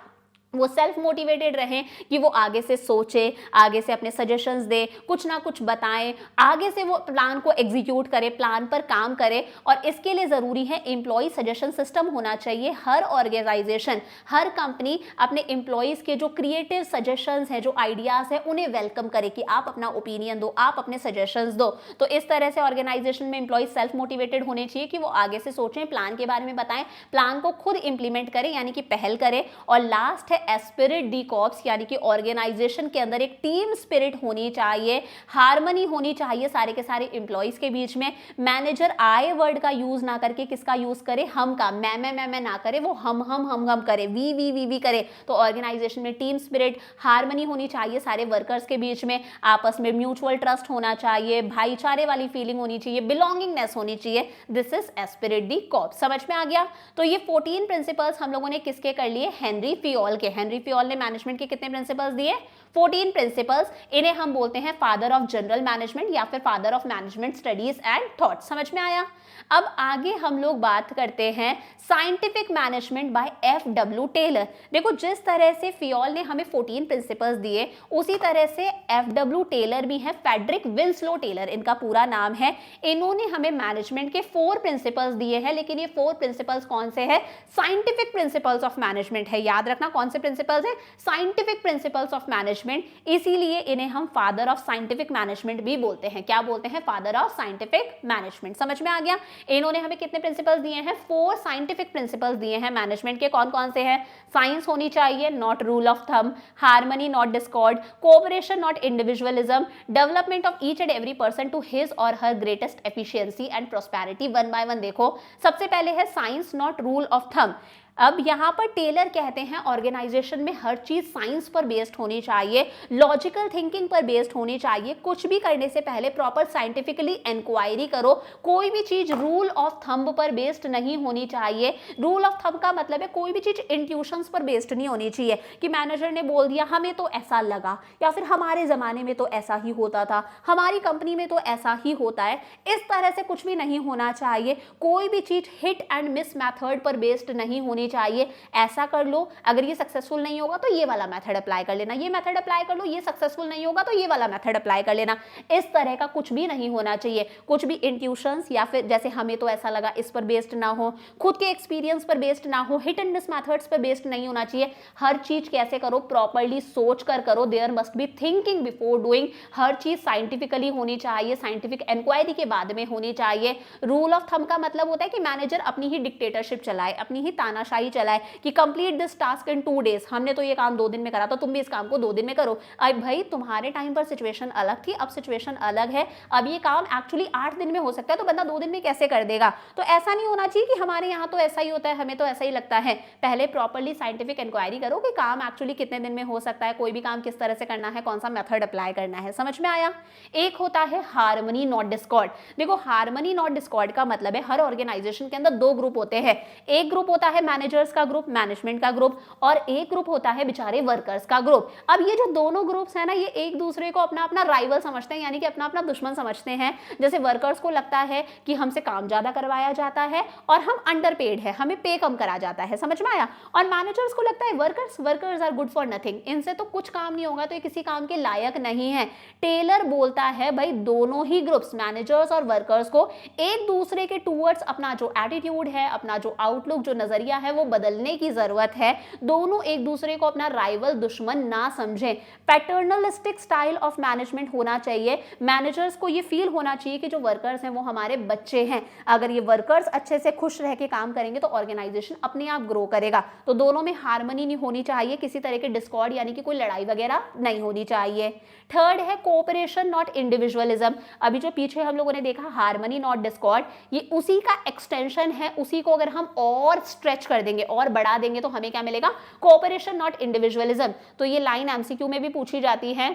वो सेल्फ मोटिवेटेड रहें कि वो आगे से सोचे, आगे से अपने सजेशंस दे, कुछ ना कुछ बताएं, आगे से वो प्लान को एग्जीक्यूट करे, प्लान पर काम करे। और इसके लिए ज़रूरी है एम्प्लॉय सजेशन सिस्टम होना चाहिए। हर ऑर्गेनाइजेशन, हर कंपनी अपने एम्प्लॉयज़ के जो क्रिएटिव सजेशंस हैं, जो आइडियाज़ हैं, उन्हें वेलकम करे कि आप अपना ओपिनियन दो, आप अपने सजेशंस दो। तो इस तरह से ऑर्गेनाइजेशन में एम्प्लॉय सेल्फ मोटिवेटेड होने चाहिए कि वो आगे से सोचें, प्लान के बारे में बताएं, प्लान को खुद इंप्लीमेंट करें यानी कि पहल करें। और लास्ट है एस्पिरिट डी कॉर्प्स, यानी कि ऑर्गेनाइजेशन के अंदर एक टीम स्पिरिट होनी चाहिए, हार्मनी होनी चाहिए सारे के सारे एम्प्लॉइज के बीच में। मैनेजर आई वर्ड का यूज ना करके किसका यूज करे, हम का, मैं ना करे, वो हम करे, वी करे। तो ऑर्गेनाइजेशन में टीम स्पिरिट, हार्मनी होनी चाहिए सारे वर्कर्स के बीच में, आपस में म्यूचुअल ट्रस्ट होना चाहिए, भाईचारे वाली फीलिंग होनी चाहिए, बिलोंगिंगनेस होनी चाहिए। This is Spirit D corps. समझ में आ गया? तो ये 14 प्रिंसिपल्स हम लोगों ने किसके कर लिए, हेनरी फियोल के। हेनरी फियोल ने मैनेजमेंट के कितने प्रिंसिपल्स दिए, 14 प्रिंसिपल्स। इन्हें हम बोलते हैं फादर ऑफ जनरल मैनेजमेंट या फिर father of management studies and thought. समझ में आया? अब आगे हम लोग बात करते हैं scientific management by F W. Taylor. देखो जिस तरह से फियोल ने हमें 14 प्रिंसिपल्स दिए, उसी तरह से एफ.डब्ल्यू. टेलर भी हैं, फेडरिक विंस्लो टेलर इनका पूरा नाम है। इन्होंने हमें मैनेजमेंट के 4 प्रिंसिपल्स दिए हैं, लेकिन ये 4 प्रिंसिपल्स कौन से हैं, साइंटिफिक प्रिंसिपल्स ऑफ मैनेजमेंट है। याद रखना कौन से प्रिंसिपल्स हैं, साइंटिफिक प्रिंसिपल्स ऑफ मैनेजमेंट। इसीलिए इन्हें हम फादर ऑफ साइंटिफिक मैनेजमेंट भी बोलते हैं। क्या बोलते हैं, फादर ऑफ साइंटिफिक मैनेजमेंट। समझ में आ गया? इन्होंने हमें कितने प्रिंसिपल्स दिए हैं, 4 साइंटिफिक प्रिंसिपल्स दिए हैं मैनेजमेंट के। कौन कौन से हैं, साइंस होनी चाहिए, not rule of thumb, harmony not discord, cooperation not individualism, development of each and every person to his और her greatest efficiency and prosperity. One by one देखो। सबसे पहले है science not rule of thumb. अब यहां पर Taylor कहते हैं ऑर्गेनाइजेशन में हर चीज साइंस पर बेस्ड होनी चाहिए, लॉजिकल थिंकिंग पर बेस्ड होनी चाहिए। कुछ भी करने से पहले प्रॉपर साइंटिफिकली इंक्वायरी करो। कोई भी चीज रूल ऑफ थंब पर बेस्ड नहीं होनी चाहिए। रूल ऑफ थंब का मतलब है कोई भी चीज इंट्यूशंस पर बेस्ड नहीं होनी चाहिए कि मैनेजर ने बोल दिया हमें तो ऐसा लगा, या फिर हमारे जमाने में तो ऐसा ही होता था, हमारी कंपनी में तो ऐसा ही होता है। इस तरह से कुछ भी नहीं होना चाहिए। कोई भी चीज हिट एंड मिस मेथड पर बेस्ड नहीं होनी चाहिए, ऐसा कर लो, अगर ये सक्सेसफुल नहीं होगा तो ये वाला मेथड अप्लाई कर लेना, ये मेथड अप्लाई कर लो, ये सक्सेसफुल नहीं होगा तो ये वाला मेथड अप्लाई कर लेना। इस तरह का कुछ भी नहीं होना चाहिए, कुछ भी इंट्यूशंस या फिर जैसे हमें तो ऐसा लगा इस पर बेस्ड ना हो, खुद के एक्सपीरियंस पर बेस्ड ना हो, हिट एंड मिस मेथड्स पर बेस्ड नहीं होना चाहिए। हर चीज कैसे करो, प्रॉपर्ली सोच कर करो, there must be thinking before doing. हर चीज साइंटिफिकली होनी चाहिए, साइंटिफिक इंक्वायरी के बाद में होनी चाहिए। रूल ऑफ थंब का मतलब होता है कि मैनेजर अपनी ही डिक्टेटरशिप चलाए, अपनी ही तानाशाही चलाए कि complete this task in 2 days, हमने तो ये काम 2 दिन में करा तो तुम भी इस काम को 2 दिन में करो। अब भाई तुम्हारे टाइम पर सिचुएशन अलग थी, अब सिचुएशन अलग है, अब ये काम एक्चुअली 8 दिन में हो सकता है तो बंदा 2 दिन में कैसे कर देगा। तो ऐसा नहीं होना चाहिए कि हमारे यहाँ तो ऐसा ही होता है, हमें तो ऐसा ही लगता है। पहले प्रॉपर्ली साइंटिफिक इंक्वायरी करो कि काम एक्चुअली कितने दिन में हो सकता है, कोई भी काम किस तरह से करना है, कौन सा मेथड अप्लाई करना है। समझ में आया। एक होता है हार्मनी नॉट डिस्कॉर्ड। देखो हार्मनी नॉट डिस्कॉर्ड का मतलब है हर ऑर्गेनाइजेशन के अंदर 2 ग्रुप होते हैं। एक ग्रुप होता है मैनेजर्स का ग्रुप, मैनेजमेंट का ग्रुप, और एक ग्रुप होता है बेचारे वर्कर्स का ग्रुप। अब ये जो दोनों ग्रुप्स हैं ना, ये एक दूसरे को अपना अपना राइवल समझते हैं, यानी कि अपना अपना दुश्मन समझते हैं। जैसे वर्कर्स को लगता है कि हमसे काम ज्यादा करवाया जाता है और हम अंडर पेड है, हमें पे कम करा जाता है। समझ में आया। और मैनेजर्स को लगता है workers are good for nothing, इनसे तो कुछ काम नहीं होगा, तो ये किसी काम के लायक नहीं है। टेलर बोलता है भाई दोनों ही ग्रुप्स, मैनेजर्स और वर्कर्स को एक दूसरे के टूवर्ड्स अपना जो एटीट्यूड है, अपना जो आउटलुक, जो नजरिया है वो बदलने की जरूरत है। दोनों एक दूसरे को अपना राइवल, दुश्मन ना समझें। पैटर्नलिस्टिक स्टाइल ऑफ मैनेजमेंट होना चाहिए। मैनेजर्स को ये फील होना चाहिए कि जो वर्कर्स हैं वो हमारे बच्चे हैं। अगर ये वर्कर्स अच्छे से खुश रह के काम करेंगे तो ऑर्गेनाइजेशन अपने आप ग्रो करेगा। तो दोनों में हार्मनी नहीं होनी चाहिए, किसी तरह के डिस्कॉर्ड यानी कि कोई लड़ाई वगैरह नहीं होनी चाहिए। थर्ड है कोऑपरेशन नॉट इंडिविजुअलिज्म। अभी जो पीछे हम लोगों ने देखा हार्मनी नॉट डिस्कॉर्ड, ये उसी का एक्सटेंशन है। उसी को अगर हम और स्ट्रेच कर देंगे और बढ़ा देंगे तो हमें क्या मिलेगा, कोऑपरेशन नॉट इंडिविजुअलिज्म। तो ये लाइन एमसीक्यू में भी पूछी जाती है।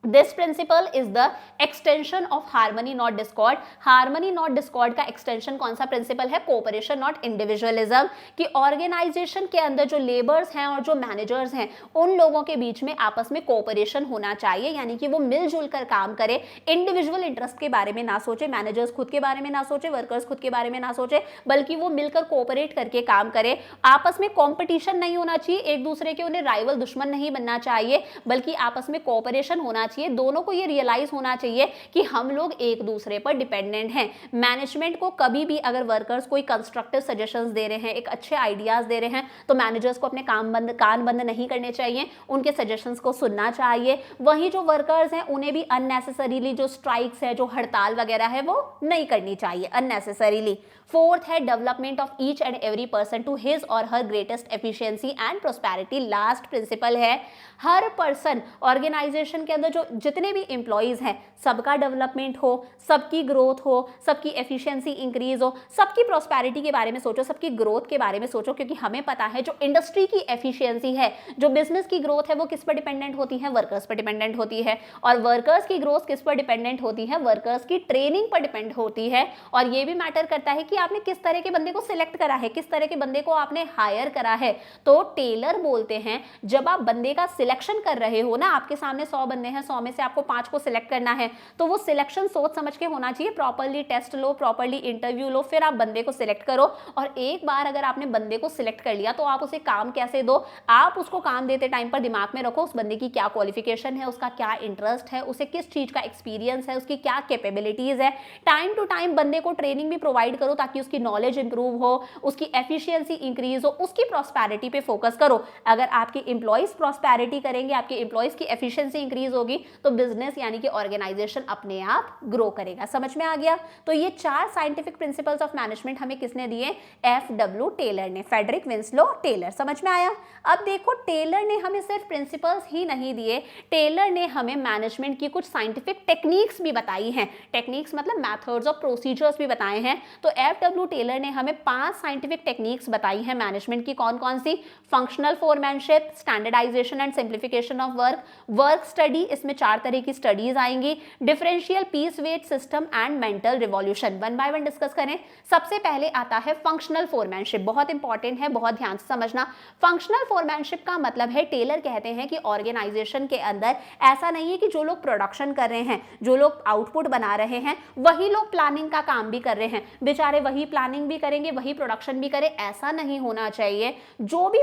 This principle is the extension of harmony not discord. Harmony not discord का extension कौन सा principle है, cooperation not individualism, कि organization के अंदर जो laborers हैं और जो managers हैं उन लोगों के बीच में आपस में cooperation होना चाहिए, यानी कि वो मिलजुल कर काम करे, individual interest के बारे में ना सोचे, managers खुद के बारे में ना सोचे, workers खुद के बारे में ना सोचे, बल्कि वो मिलकर cooperate करके काम करे। आपस में competition नहीं होना चाहिए, एक दूसरे के उन्हें rival दुश्मन नहीं बनना चाहिए, बल्कि आपस में cooperation होना चाहिए। दोनों को ये रियलाइज होना चाहिए कि हम लोग एक दूसरे पर डिपेंडेंट हैं। मैनेजमेंट को कभी भी अगर वर्कर्स कोई कंस्ट्रक्टिव सजेशंस दे रहे हैं, एक अच्छे आइडियाज दे रहे हैं, तो मैनेजर्स को अपने कान बंद नहीं करने चाहिए, उनके सजेशंस को सुनना चाहिए। वहीं जो वर्कर्स हैं उन्हें भी अननेसेसरीली जो स्ट्राइक्स है, जो हड़ताल वगैरह है, वो नहीं करनी चाहिए अननेसेसरीली। फोर्थ है development of each and every person to his और her greatest efficiency and prosperity. Last principle है हर पर्सन, ऑर्गेनाइजेशन के अंदर जो जितने भी एम्प्लॉइज हैं सबका डेवलपमेंट हो, सबकी ग्रोथ हो, सबकी एफिशिएंसी इंक्रीज हो, सबकी प्रोस्पेरिटी के बारे में सोचो, सबकी ग्रोथ के बारे में सोचो। क्योंकि हमें पता है जो इंडस्ट्री की एफिशिएंसी है, जो बिजनेस की ग्रोथ है, वो किस पर डिपेंडेंट होती है, वर्कर्स पर डिपेंडेंट होती है। और वर्कर्स की ग्रोथ किस पर डिपेंडेंट होती है, वर्कर्स की ट्रेनिंग पर डिपेंड होती है। और ये भी मैटर करता है कि आपने किस तरह के बंदे को सिलेक्ट करा है, किस तरह के बंदे को आपने हायर करा है। तो टेलर बोलते हैं जब आप बंदे का सिलेक्शन कर रहे हो ना, आपके सामने 100 बंदे हैं, 100 में से आपको 5 को सिलेक्ट करना है, तो वो सिलेक्शन सोच समझ के होना चाहिए। प्रॉपर्ली टेस्ट लो, प्रॉपर्ली इंटरव्यू लो, फिर आप बंदे को सिलेक्ट करो। और एक बार अगर आपने बंदे को सिलेक्ट कर लिया तो आप उसे काम कैसे दो, आप उसको काम देते टाइम पर दिमाग में रखो उस बंदे की क्या क्वालिफिकेशन है, उसका क्या इंटरेस्ट है, उसे किस चीज का एक्सपीरियंस है, उसकी क्या कैपेबिलिटीज है। टाइम टू टाइम बंदे को ट्रेनिंग भी प्रोवाइड करो ताकि उसकी नॉलेज इंप्रूव हो, उसकी एफिशिएंसी इंक्रीज हो, उसकी प्रॉस्पेरिटी पे फोकस करो। अगर आपके एम्प्लॉइज प्रॉस्पेरिटी करेंगे, आपके एम्प्लॉइज की एफिशिएंसी इंक्रीज होगी, तो बिजनेस यानी कि ऑर्गेनाइजेशन अपने आप ग्रो करेगा। समझ में आ गया। तो ये 4 साइंटिफिक प्रिंसिपल्स ऑफ मैनेजमेंट हमें किसने दिए, FW टेलर ने, फेडरिक विंस्लो टेलर। समझ में आया। अब देखो टेलर ने हमें सिर्फ प्रिंसिपल्स ही नहीं दिए, टेलर ने हमें मैनेजमेंट की कुछ साइंटिफिक टेक्निक्स भी बताई हैं। टेक्निक्स मतलब मेथड्स और प्रोसीजर्स भी बताए हैं। तो FW टेलर ने हमें 5 साइंटिफिक टेक्निक्स बताई हैं मैनेजमेंट की। कौन कौन सी, functional foremanship, standardization and simplification of work, work study इसमें 4 तरह की स्टडीज आएंगी, differential, piece wage system and mental revolution. One by one discuss करें। सबसे पहले आता है फंक्शनल फोरमैनशिप, बहुत इंपॉर्टेंट है, बहुत ध्यान से समझना। फंक्शनल फोरमैनशिप का मतलब है, टेलर कहते हैं कि ऑर्गेनाइजेशन के अंदर ऐसा नहीं है कि जो लोग प्रोडक्शन कर रहे हैं, जो लोग आउटपुट बना रहे हैं, वही लोग प्लानिंग का काम भी कर रहे हैं, बेचारे वही प्लानिंग भी करेंगे, वही प्रोडक्शन भी करें, ऐसा नहीं होना चाहिए। जो भी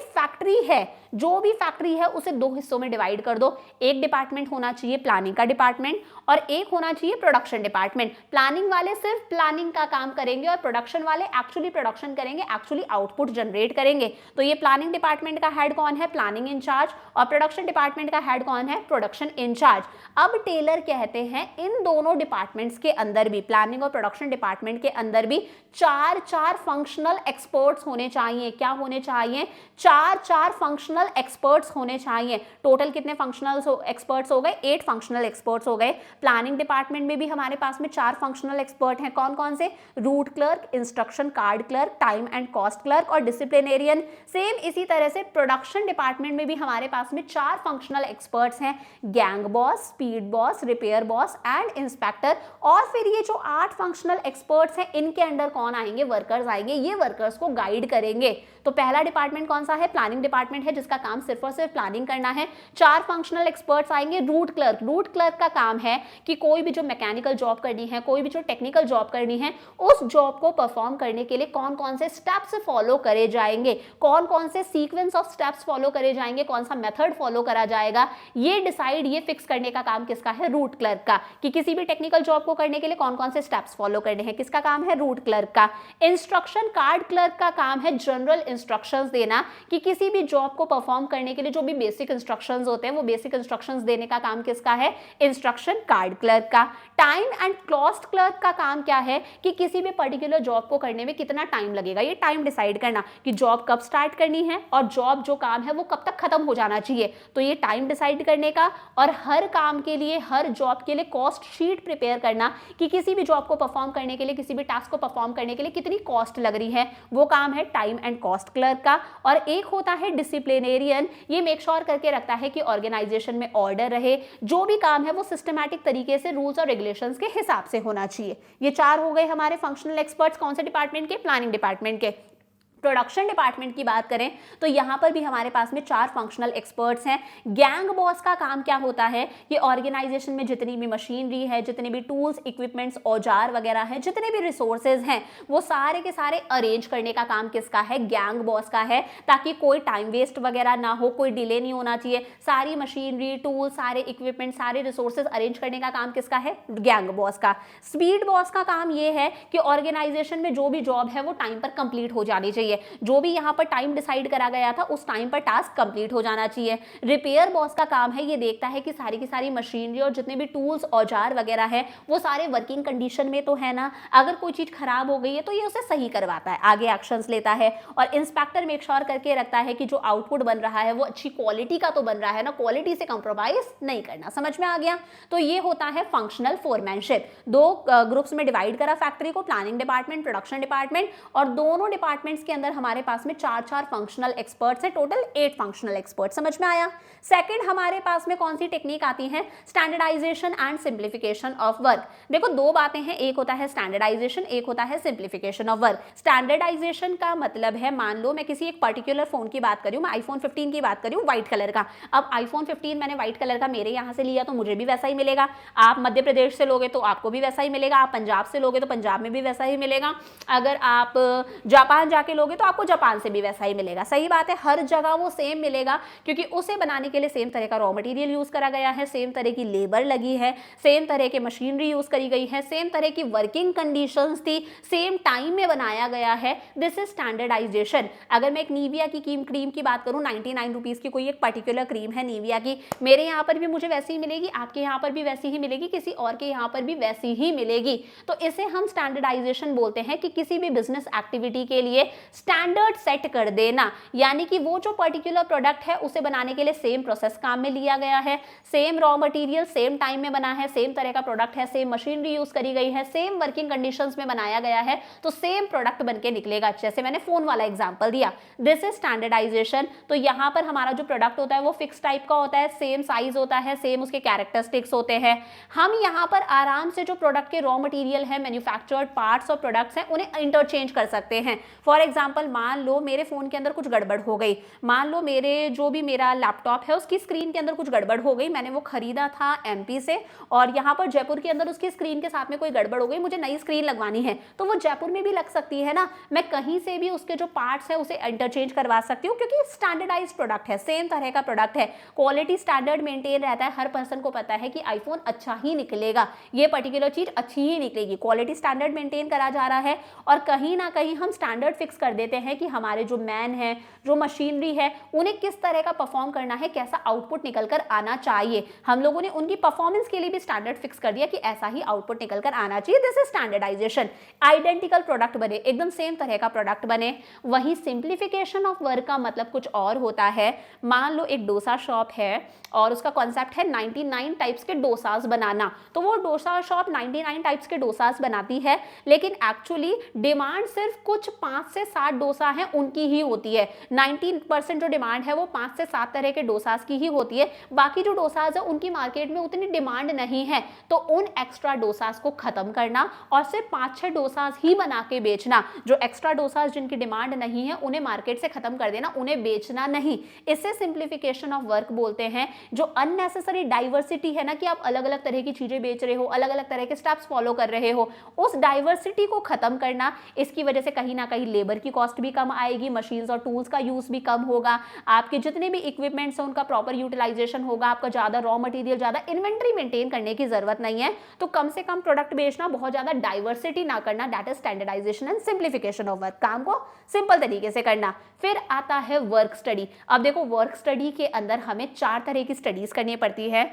फैक्ट्री है उसे दो हिस्सों में डिवाइड कर दो। एक डिपार्टमेंट होना चाहिए प्लानिंग का डिपार्टमेंट, और एक होना चाहिए प्रोडक्शन डिपार्टमेंट। प्लानिंग वाले सिर्फ प्लानिंग का काम करेंगे और प्रोडक्शन वाले एक्चुअली प्रोडक्शन करेंगे, एक्चुअली आउटपुट जनरेट करेंगे। तो ये प्लानिंग डिपार्टमेंट का हेड कौन है? Planning incharge. और प्रोडक्शन डिपार्टमेंट का हेड कौन है? Production in charge. अब टेलर कहते हैं इन दोनों डिपार्टमेंट्स के अंदर भी, प्लानिंग और प्रोडक्शन डिपार्टमेंट के अंदर भी चार फंक्शनल एक्सपर्ट्स होने चाहिए। क्या होने चाहिए? चार फंक्शनल एक्सपर्ट्स होने चाहिए। टोटल कितने फंक्शनल एक्सपर्ट्स हो गए? 8 फंक्शनल एक्सपर्ट्स हो गए। प्लानिंग डिपार्टमेंट में भी हमारे पास में 4 फंक्शनल एक्सपर्ट हैं। कौन कौन से? Root clerk, instruction card clerk, time and cost clerk और डिसिप्लिनेरियन। सेम इसी तरह से प्रोडक्शन डिपार्टमेंट में भी हमारे पास में 4 फंक्शनल एक्सपर्ट्स हैं, gang boss, speed boss, repair boss and inspector. और फिर ये जो 8 फंक्शनल एक्सपर्ट्स हैं, इनके अंडर कौन आएंगे? वर्कर्स आएंगे। ये वर्कर्स को गाइड करेंगे। तो पहला डिपार्टमेंट कौन सा है? प्लानिंग डिपार्टमेंट है, जिसका काम सिर्फ और सिर्फ प्लानिंग करना है। 4 फंक्शनल एक्सपर्ट्स आएंगे। रूट क्लर्क का काम है कि कोई भी जो मैकेनिकल जॉब करनी है, कोई भी जो टेक्निकल जॉब करनी है, उस जॉब को परफॉर्म करने के लिए कौन कौन से स्टेप्स फॉलो करे जाएंगे, कौन कौन से सीक्वेंस ऑफ स्टेप्स फॉलो करे जाएंगे, कौन सा मेथड फॉलो करा जाएगा, ये फिक्स करने का काम किसका है? रूट क्लर्क का। कि किसी भी टेक्निकल जॉब को करने के लिए कौन कौन से स्टेप्स फॉलो करने हैं, किसका काम है? रूट क्लर्क का। इंस्ट्रक्शन कार्ड क्लर्क का काम है जनरल इंस्ट्रक्शंस देना, कि किसी भी जॉब को परफॉर्म करने के लिए जो भी बेसिक इंस्ट्रक्शंस होते हैं, वो बेसिक इंस्ट्रक्शंस देने का काम किसका है? इंस्ट्रक्शन कार्ड क्लर्क का। टाइम एंड कॉस्ट क्लर्क का काम क्या है? कि किसी भी पर्टिकुलर जॉब को करने में कितना टाइम लगेगा, ये टाइम डिसाइड करना, कि जॉब कब स्टार्ट करनी है और जॉब जो काम है वो कब तक खत्म हो जाना चाहिए। तो ये टाइम डिसाइड करने का, और हर काम के लिए, हर जॉब के लिए कॉस्ट शीट प्रिपेयर करना, कि किसी भी जॉब को परफॉर्म करने के लिए, किसी भी टास्क को परफॉर्म करने के लिए कितनी कॉस्ट लग रही है, वो काम है टाइम एंड कॉस्ट क्लर्क का। और एक होता है डिसिप्लिनेरियन, ये मेक श्योर करके रखता है कि ऑर्गेनाइजेशन में ऑर्डर रहे, जो भी काम है वो सिस्टमैटिक तरीके से रूल्स और रेगुलेशंस के हिसाब से होना चाहिए। ये 4 हो गए हमारे फंक्शनल एक्सपर्ट्स। कौन से डिपार्टमेंट के? प्लानिंग डिपार्टमेंट के। प्रोडक्शन डिपार्टमेंट की बात करें तो यहाँ पर भी हमारे पास में 4 फंक्शनल एक्सपर्ट्स हैं। गैंग बॉस का काम क्या होता है? ये ऑर्गेनाइजेशन में जितनी भी मशीनरी है, जितने भी टूल्स, इक्विपमेंट्स, औजार वगैरह हैं, जितने भी रिसोर्सेज हैं, वो सारे के सारे अरेंज करने का काम किसका है? गैंग बॉस का है, ताकि कोई टाइम वेस्ट वगैरह ना हो, कोई डिले नहीं होना चाहिए। सारी मशीनरी, टूल, सारे इक्विपमेंट, सारे रिसोर्सेज अरेंज करने का काम किसका है? गैंग बॉस का। स्पीड बॉस का काम ये है कि ऑर्गेनाइजेशन में जो भी जॉब है वो टाइम पर कंप्लीट हो जानी चाहिए, जो भी यहाँ पर टाइम डिसाइड करा गया था उस टाइम पर टास्क कंप्लीट हो जाना चाहिए। रिपेयर बॉस का काम है, ये देखता है कि सारी की सारी मशीनरी और जितने भी टूल्स, औजार वगैरह है, वो सारे वर्किंग कंडीशन में तो है ना। अगर कोई चीज खराब हो गई है तो ये उसे सही करवाता है, आगे एक्शंस लेता है। और इंस्पेक्टर मेक श्योर करके रखता है कि जो आउटपुट बन रहा है वो अच्छी क्वालिटी का तो बन रहा है ना, क्वालिटी से कंप्रोमाइज नहीं करना। समझ में आ गया? तो ये होता है फंक्शनल फोरमैनशिप। 2 ग्रुप्स में डिवाइड करा फैक्ट्री को, प्लानिंग डिपार्टमेंट, प्रोडक्शन डिपार्टमेंट, और दोनों डिपार्टमेंट्स के अंदर हमारे पास में 4 फंक्शनल एक्सपर्ट्स हैं, टोटल 8 फंक्शनल एक्सपर्ट। समझ में आया? सेकंड हमारे पास में कौन सी टेक्निक आती है? Standardisation and simplification of work. देखो 2 बातें हैं, एक होता है स्टैंडर्डाइजेशन, एक होता है सिंप्लीफिकेशन ऑफ वर्क। स्टैंडर्डाइजेशन का मतलब है, मान लो मैं किसी एक पर्टिकुलर फोन की बात करूं, मैं आईफोन 15 की बात करूं, व्हाइट कलर का। अब आईफोन 15 मैंने व्हाइट कलर का मेरे यहाँ से लिया तो मुझे भी वैसा ही मिलेगा। आप मध्य प्रदेश से लोगे तो आपको भी वैसा ही मिलेगा, आप पंजाब से लोगे तो पंजाब में भी वैसा ही मिलेगा, अगर आप जापान जाके लोगे तो आपको जापान से भी वैसा ही मिलेगा। सही बात है, हर जगह वो सेम मिलेगा, क्योंकि उसे बनाने के लिए सेम तरह का रॉ मटेरियल यूज करा गया है, सेम तरह की लेबर लगी है, सेम तरह के मशीनरी यूज करी गई है, सेम तरह की वर्किंग कंडीशंस थी, सेम टाइम में बनाया गया है। This is standardisation. अगर मैं एक निविया की क्रीम की बात करूं, 99 रुपीज की कोई एक पर्टिकुलर क्रीम है निविया की, मेरे यहाँ पर भी मुझे वैसी ही मिलेगी, आपके यहाँ पर भी वैसी ही मिलेगी, किसी और के यहाँ पर भी वैसी ही मिलेगी। तो इसे हम स्टैंडर्डाइजेशन बोलते हैं कि किसी भी बिजनेस एक्टिविटी के लिए स्टैंडर्ड सेट कर देना, यानी कि वो जो पर्टिकुलर प्रोडक्ट है उसे बनाने के लिए सेम प्रोसेस काम में लिया गया है, same raw material same time में बना है, सेम तरह का प्रोडक्ट है, सेम मशीनरी यूज करी गई है, सेम वर्किंग कंडीशंस में बनाया गया है, तो सेम प्रोडक्ट बनके निकलेगा। जैसे मैंने फोन वाला एग्जांपल दिया, दिस इज स्टैंडर्डाइजेशन। तो यहाँ पर हमारा जो प्रोडक्ट होता है वो फिक्स टाइप का होता है, सेम साइज होता है, सेम उसके कैरेक्टरिस्टिक्स होते हैं। हम यहाँ पर आराम से जो प्रोडक्ट के रॉ मटेरियल है, मैन्युफैक्चर्ड पार्ट्स और प्रोडक्ट्स हैं, उन्हें इंटरचेंज कर सकते हैं। फॉर एग्जाम्पल, मान लो मेरे फोन के अंदर कुछ गड़बड़ हो गई, मान लो मेरा लैपटॉप है उसकी स्क्रीन के अंदर कुछ गड़बड़ हो गई, मैंने वो खरीदा था एमपी से और यहाँ पर जयपुर के अंदर उसकी स्क्रीन के साथ में कोई गड़बड़ हो गई, मुझे नई स्क्रीन लगवानी है, तो वो जयपुर में भी लग सकती है ना, मैं कहीं से भी उसके जो पार्ट्स है उसे इंटरचेंज करवा सकती हूँ, क्योंकि स्टैंडर्डाइज्ड प्रोडक्ट है, सेम तरह का प्रोडक्ट है, क्वालिटी स्टैंडर्ड मेंटेन रहता है, हर पर्सन को पता है कि आईफोन अच्छा ही निकलेगा, ये पर्टिकुलर चीज अच्छी ही निकलेगी, क्वालिटी स्टैंडर्ड मेंटेन करा जा रहा है। और कहीं ना कहीं हम स्टैंडर्ड फिक्स कर देते हैं कि हमारे जो मैन है, जो मशीनरी है, उन्हें किस तरह का परफॉर्म करना है, कैसा आउटपुट निकल कर आना चाहिए। हम लोगों ने उनकी परफॉर्मेंस के लिए भी स्टैंडर्ड फिक्स कर दिया कि ऐसा ही आउटपुट निकल कर आना चाहिए। This is standardisation. Identical product बने, एकदम सेम तरह का प्रोडक्ट बने। वहीं सिंप्लीफिकेशन ऑफ वर्क का मतलब कुछ और होता है। मान लो एक डोसा शॉप है और उसका कॉन्सेप्ट है 99 टाइप्स के डोसास बनाना, तो वो डोसा शॉप 99 टाइप्स के डोसास बनाती है, लेकिन एक्चुअली डिमांड सिर्फ कुछ 5 से 7 डोसा है उनकी ही होती है। 90% जो डिमांड है वो 5 से 7 तरह के डोसास की ही होती है, बाकी जो डोसास है उनकी मार्केट में उतनी डिमांड नहीं है, तो उन एक्स्ट्रा डोसास को खत्म करना और सिर्फ 5-6 डोसास ही बना के बेचना। जो एक्स्ट्रा डोसास जिनकी डिमांड नहीं है उन्हें मार्केट से खत्म कर देना, उन्हें बेचना नहीं। इससे सिंप्लीफिकेशन ऑफ वर्क बोलते हैं। जो अननेसेसरी डाइवर्सिटी है ना, कि आप अलग अलग तरह की चीजें बेच रहे हो, अलग अलग तरह के स्टेप्स फॉलो कर रहे हो, उस डाइवर्सिटी को खत्म करना। इसकी वजह से कहीं ना कहीं लेबर की कॉस्ट भी कम आएगी, मशीन्स और टूल्स का यूज भी कम होगा, आपके जितने भी इक्विपमेंट्स हैं उनका प्रॉपर यूटिलाइजेशन होगा, आपका ज्यादा रॉ मटेरियल, ज्यादा इन्वेंट्री मेंटेन करने की जरूरत नहीं है। तो कम से कम प्रोडक्ट बेचना, बहुत ज्यादा डाइवर्सिटी ना करना, that is standardisation and simplification of work. काम को सिंपल तरीके से करना। फिर आता है वर्क स्टडी। अब देखो, वर्क स्टडी के अंदर हमें 4 तरह की स्टडीज करनी पड़ती है।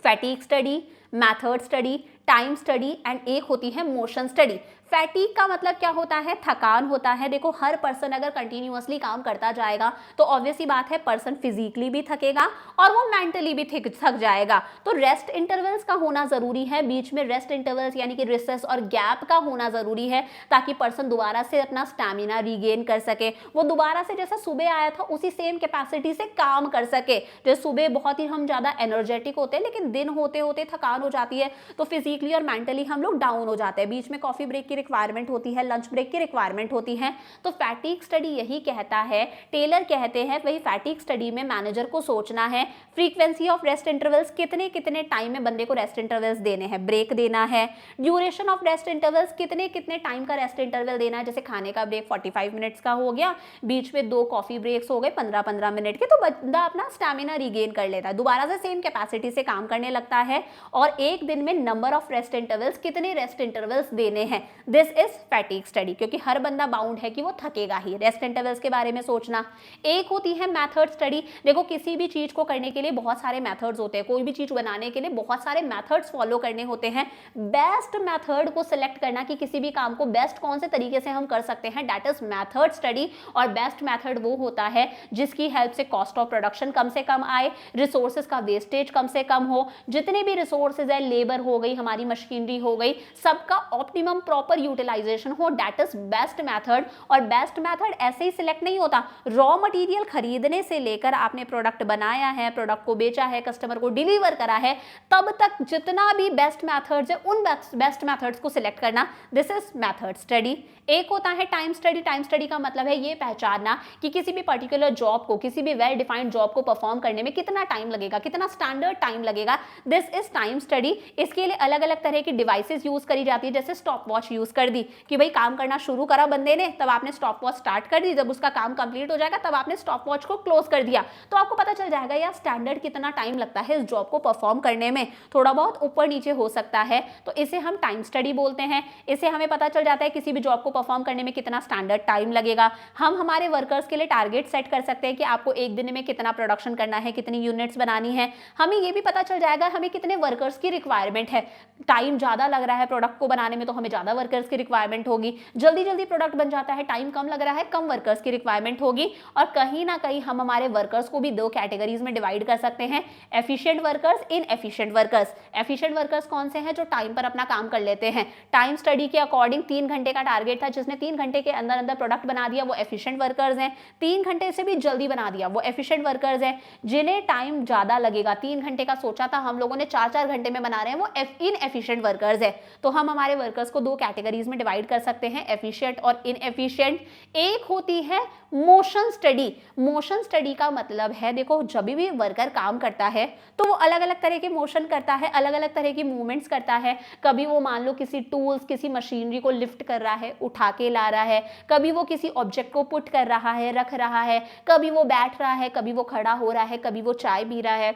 Fatigue study, method study, time study and एक होती है मोशन स्टडी। फैटिग का मतलब क्या होता है? थकान होता है। देखो, हर पर्सन अगर कंटिन्यूअसली काम करता जाएगा तो ऑब्वियस ही बात है पर्सन फिजिकली भी थकेगा और वो मेंटली भी थक जाएगा। तो रेस्ट इंटरवल्स का होना जरूरी है, बीच में रेस्ट इंटरवल्स यानी कि रिसेस और गैप का होना जरूरी है, ताकि पर्सन दोबारा से अपना स्टैमिना रीगेन कर सके, वो दोबारा से जैसा सुबह आया था उसी सेम कैपेसिटी से काम कर सके। जैसे सुबह बहुत ही हम ज्यादा एनर्जेटिक होते हैं, लेकिन दिन होते होते थकान हो जाती है, तो फिजिकली और मेंटली हम लोग डाउन हो जाते हैं। बीच में कॉफी ब्रेक की रिक्वायरमेंट होती है, लंच ब्रेक की रिक्वायरमेंट होती है। तो फैटिग स्टडी यही कहता है, टेलर कहते हैं वही फैटिग स्टडी में मैनेजर को सोचना है फ्रीक्वेंसी ऑफ रेस्ट इंटरवल्स, कितने कितने टाइम में बंदे को रेस्ट इंटरवल्स देने हैं, ब्रेक देना है, ड्यूरेशन ऑफ रेस्ट इंटरवल्स, कितने कितने टाइम का रेस्ट इंटरवल देना है। जैसे खाने का ब्रेक 45 मिनट्स का हो गया, बीच में 2 कॉफी ब्रेक्स हो गए 15-15 मिनट के, तो बंदा अपना स्टैमिना रीगेन कर लेता है, दोबारा से सेम कैपेसिटी से काम करने लगता है। और एक दिन में नंबर ऑफ रेस्ट इंटरवल्स, कितने रेस्ट इंटरवल्स देने हैं, दिस इज फैटिग स्टडी, क्योंकि हर बंदा बाउंड है कि वो थकेगा ही। रेस्ट इंटरवल्स के बारे में सोचना। एक होती है मेथड स्टडी। देखो, किसी भी चीज को करने के लिए बहुत सारे मेथड्स होते हैं, कोई भी चीज बनाने के लिए बहुत सारे मेथड्स फॉलो करने होते हैं। बेस्ट मेथड को सिलेक्ट करना कि किसी भी काम को बेस्ट कौन से तरीके से हम कर सकते हैं, दैट इज मेथड स्टडी। और बेस्ट मेथड वो होता है जिसकी हेल्प से कॉस्ट ऑफ प्रोडक्शन कम से कम आए, रिसोर्सेज का वेस्टेज कम से कम हो, जितने भी रिसोर्सेज है, लेबर हो गई, हमारी मशीनरी हो गई, सबका ऑप्टिमम प्रॉपर यूटिलाइजेशन हो, दैट इज बेस्ट मेथड। और बेस्ट मेथड ऐसे ही सिलेक्ट नहीं होता, रॉ मटेरियल खरीदने से लेकर आपने प्रोडक्ट बनाया है, प्रोडक्ट को बेचा है, कस्टमर को डिलीवर करा है, तब तक जितना भी बेस्ट मेथड्स है उन बेस्ट मेथड्स को सिलेक्ट करना, दिस इज मेथड स्टडी। एक होता है टाइम स्टडी। टाइम स्टडी का मतलब है ये पहचानना कि किसी भी पर्टिकुलर जॉब को, किसी भी वेल डिफाइंड जॉब को परफॉर्म करने में कितना टाइम लगेगा, कितना स्टैंडर्ड टाइम लगेगा, दिस इज टाइम स्टडी। इसके लिए अलग अलग तरह की डिवाइसेस यूज करी जाती है, जैसे स्टॉप वॉच यूज कर दी कि भाई काम करना शुरू करा बंदे ने, तब आपने स्टॉप वॉच स्टार्ट कर दी, जब उसका काम कंप्लीट हो जाएगा तब आपने स्टॉप वॉच को क्लोज कर दिया, तो आपको पता चल जाएगा यार स्टैंडर्ड कितना टाइम लगता है इस जॉब को परफॉर्म करने में। थोड़ा बहुत ऊपर नीचे हो सकता है, तो इसे हम टाइम स्टडी बोलते हैं। इसे हमें पता चल जाता है किसी भी जॉब को परफॉर्म करने में कितना स्टैंडर्ड टाइम लगेगा। हम हमारे वर्कर्स के लिए टारगेट सेट कर सकते हैं कि आपको एक दिन में कितना प्रोडक्शन करना है, कितनी यूनिट्स बनानी है। हमें ये भी पता चल जाएगा हमें कितने वर्कर्स वर्कर्स की रिक्वायरमेंट है, टाइम ज़्यादा लग रहा है प्रोडक्ट को बनाने में तो हमें ज़्यादा वर्कर्स की रिक्वायरमेंट होगी, जल्दी जल्दी प्रोडक्ट बन जाता है, टाइम कम लग रहा है, कम वर्कर्स की रिक्वायरमेंट होगी। और कहीं ना कहीं हम हमारे वर्कर्स को भी दो कैटेगरीज में डिवाइड कर सकते हैं, efficient workers, inefficient workers. Efficient workers कौन से हैं? जो टाइम पर अपना काम कर लेते हैं, टाइम स्टडी के अकॉर्डिंग 3 घंटे का टारगेट था, जिसने 3 घंटे के अंदर अंदर प्रोडक्ट बना दिया वो एफिशिएंट वर्कर्स हैं। 3 घंटे से भी जल्दी बना दिया वो एफिशिएंट वर्कर्स हैं। जिन्हें टाइम ज़्यादा लगेगा, 3 घंटे का सोचा था हम लोगों ने 4-4 घंटे में बना रहे हैं, वो इनएफिशिएंट वर्कर्स है। तो हम हमारे वर्कर्स को दो कैटेगरीज में डिवाइड कर सकते हैं, एफिशिएंट और इनएफिशिएंट। एक होती है मोशन स्टडी। मोशन स्टडी का मतलब है, देखो जब भी वर्कर काम करता है तो वो अलग अलग तरह के मोशन करता है, अलग अलग तरह की मूवमेंट्स करता है। कभी वो मान लो किसी टूल्स, किसी मशीनरी को लिफ्ट कर रहा है, उठा के ला रहा है, कभी वो किसी ऑब्जेक्ट को पुट कर रहा है, रख रहा है, कभी वो बैठ रहा है, कभी वो खड़ा हो रहा है, कभी वो चाय पी रहा है,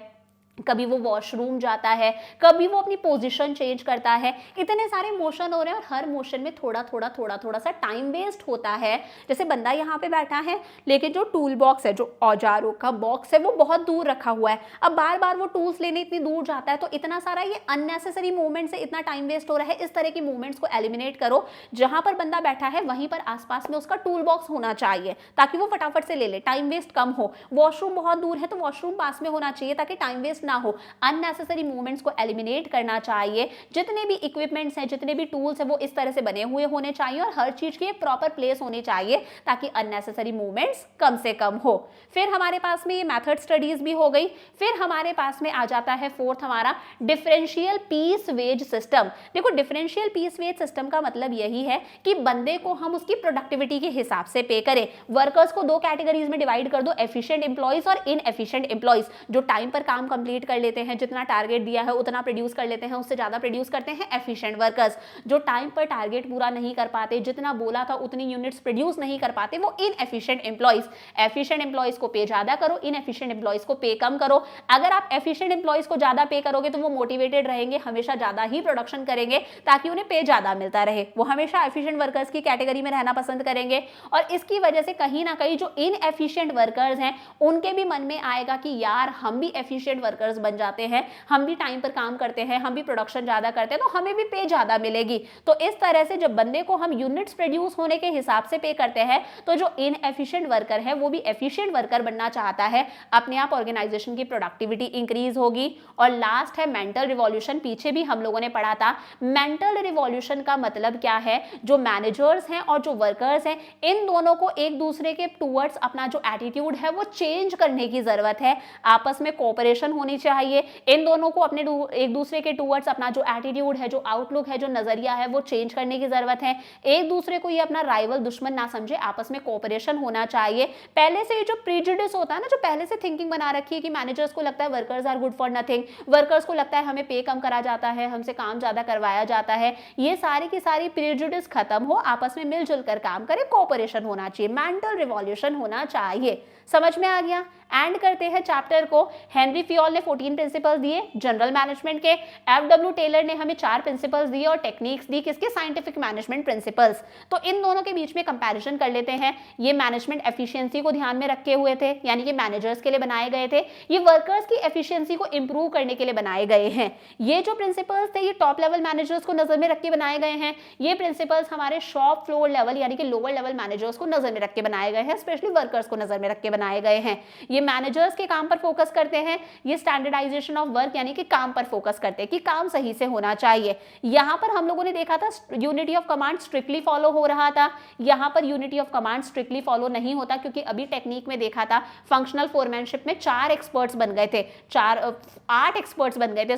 कभी वो वॉशरूम जाता है, कभी वो अपनी पोजीशन चेंज करता है। इतने सारे मोशन हो रहे हैं और हर मोशन में थोड़ा थोड़ा सा टाइम वेस्ट होता है। जैसे बंदा यहाँ पे बैठा है लेकिन जो टूल बॉक्स है, जो औजारों का बॉक्स है, वो बहुत दूर रखा हुआ है। अब बार बार वो टूल्स लेने इतनी दूर जाता है तो इतना सारा ये अननेसेसरी मूवमेंट से इतना टाइम वेस्ट हो रहा है। इस तरह की मूवमेंट्स को एलिमिनेट करो। जहां पर बंदा बैठा है वहीं पर आसपास में उसका टूल बॉक्स होना चाहिए ताकि वो फटाफट से ले ले, टाइम वेस्ट कम हो। वॉशरूम बहुत दूर है तो वॉशरूम पास में होना चाहिए ताकि टाइम वेस्ट ना हो। अननेसेसरी मूवमेंट्स को एलिमिनेट करना चाहिए। जितने भी इक्विपमेंट्स हैं, जितने भी टूल्स हैं, वो इस तरह से बने हुए होने चाहिए और हर चीज की एक प्रॉपर प्लेस होनी चाहिए ताकि अननेसेसरी मूवमेंट्स कम से कम हो। फिर हमारे पास में ये मेथड स्टडीज भी हो गई। फिर हमारे पास में आ जाता है फोर्थ हमारा डिफरेंशियल पीस वेज सिस्टम। देखो डिफरेंशियल पीस वेज सिस्टम का मतलब यही है कि बंदे को हम उसकी प्रोडक्टिविटी के हिसाब से पे करें। वर्कर्स को दो कैटेगरीज में डिवाइड कर दो, एफिशिएंट एम्प्लॉइज और इनएफिशिएंट एम्प्लॉइज। जो टाइम पर काम कंप्लीट कर लेते हैं, जितना टारगेट दिया है उतना प्रोड्यूस कर लेते हैं, उससे ज्यादा प्रोड्यूस करते हैं, एफिशिएंट वर्कर्स। जो टाइम पर टारगेट पूरा नहीं कर पाते, जितना बोला था उतनी यूनिट्स प्रोड्यूस नहीं कर पाते, वो इनएफिशिएंट एम्प्लॉइज। एफिशिएंट एम्प्लॉइज को पे ज्यादा करो, इनएफिशिएंट एम्प्लॉइज को पे कम करो। अगर आप एफिशिएंट एम्प्लॉइज को ज्यादा पे करोगे तो वो मोटिवेटेड रहेंगे, हमेशा ज्यादा ही प्रोडक्शन करेंगे ताकि उन्हें पे ज्यादा मिलता रहे। वो हमेशा एफिशिएंट वर्कर्स की कैटेगरी में रहना पसंद करेंगे। और इसकी वजह से कहीं ना कहीं जो इनएफिशिएंट वर्कर्स हैं उनके भी मन में आएगा कि यार हम भी एफिशिएंट वर्कर्स बन जाते हैं, हम भी टाइम पर काम करते हैं, हम भी प्रोडक्शन ज्यादा करते हैं तो हमें भी पे ज्यादा मिलेगी। तो इस तरह से जब बंदे को हम यूनिट्स प्रोड्यूस होने के हिसाब से पे करते हैं तो जो इनएफिशिएंट वर्कर है वो भी एफिशिएंट वर्कर बनना चाहता है। अपने आप ऑर्गेनाइजेशन की प्रोडक्टिविटी इंक्रीज होगी। और लास्ट है मेंटल रिवॉल्यूशन। पीछे भी हम लोगों ने पढ़ा था। मेंटल रिवॉल्यूशन का मतलब क्या है? जो मैनेजर्स हैं और जो वर्कर्स हैं, इन दोनों को एक दूसरे के टूवर्ड्स अपना जो एटीट्यूड है वो चेंज करने की जरूरत है। आपस में कोऑपरेशन होनी चाहिए। इन दोनों को अपने एक दूसरे के टूवर्ड्स अपना जो एटीट्यूड है, जो आउटलुक है, जो नजरिया है, वो चेंज करने की जरूरत है। एक दूसरे को ये अपना राइवल, दुश्मन ना समझे, आपस में कोऑपरेशन होना चाहिए। पहले से ये जो प्रीजुडिस होता है ना, जो पहले से थिंकिंग बना रखी है कि मैनेजर्स को लगता है workers are good for nothing, workers को लगता है हमें पे कम करा जाता है, हमसे काम ज्यादा करवाया जाता है, ये सारी की सारी प्रीजुडिस खत्म हो, आपस में मिलजुल कर काम करे, कोऑपरेशन होना चाहिए, मेंटल रिवॉल्यूशन होना चाहिए। समझ में आ गया? एंड करते हैं चैप्टर को। हेनरी फियोल ने 14 प्रिंसिपल्स दिए जनरल मैनेजमेंट के। एफ.डब्ल्यू. टेलर ने हमें 4 प्रिंसिपल्स दिए और टेक्निक्स दी, किसके? Scientific management principles. तो इन दोनों के बीच में कंपैरिजन कर लेते हैं। ये मैनेजमेंट एफिशिएंसी को ध्यान में रखे हुए थे, यानी कि मैनेजर्स के लिए बनाए गए थे। ये वर्कर्स की एफिशिएंसी को इंप्रूव करने के लिए बनाए गए हैं। ये जो प्रिंसिपल्स थे ये टॉप लेवल मैनेजर्स को नजर में रख के बनाए गए हैं। ये प्रिंसिपल्स हमारे शॉप फ्लोर लेवल यानी कि लोअर लेवल मैनेजर्स को नजर में रख के बनाए गए हैं, स्पेशली वर्कर्स को नजर में रख के बनाए गए हैं। ये मैनेजर्स के काम पर फोकस करते हैं। ये स्टैंडर्डाइजेशन ऑफ वर्क यानी कि काम पर फोकस करते हैं कि काम सही से होना चाहिए। यहां पर हम लोगों ने देखा था unity of command strictly follow हो रहा था। यहां पर unity of command strictly follow नहीं होता क्योंकि अभी टेक्निक में देखा था फंक्शनल फोरमैनशिप में 4 एक्सपर्ट्स बन गए थे, 8 एक्सपर्ट्स बन गए थे,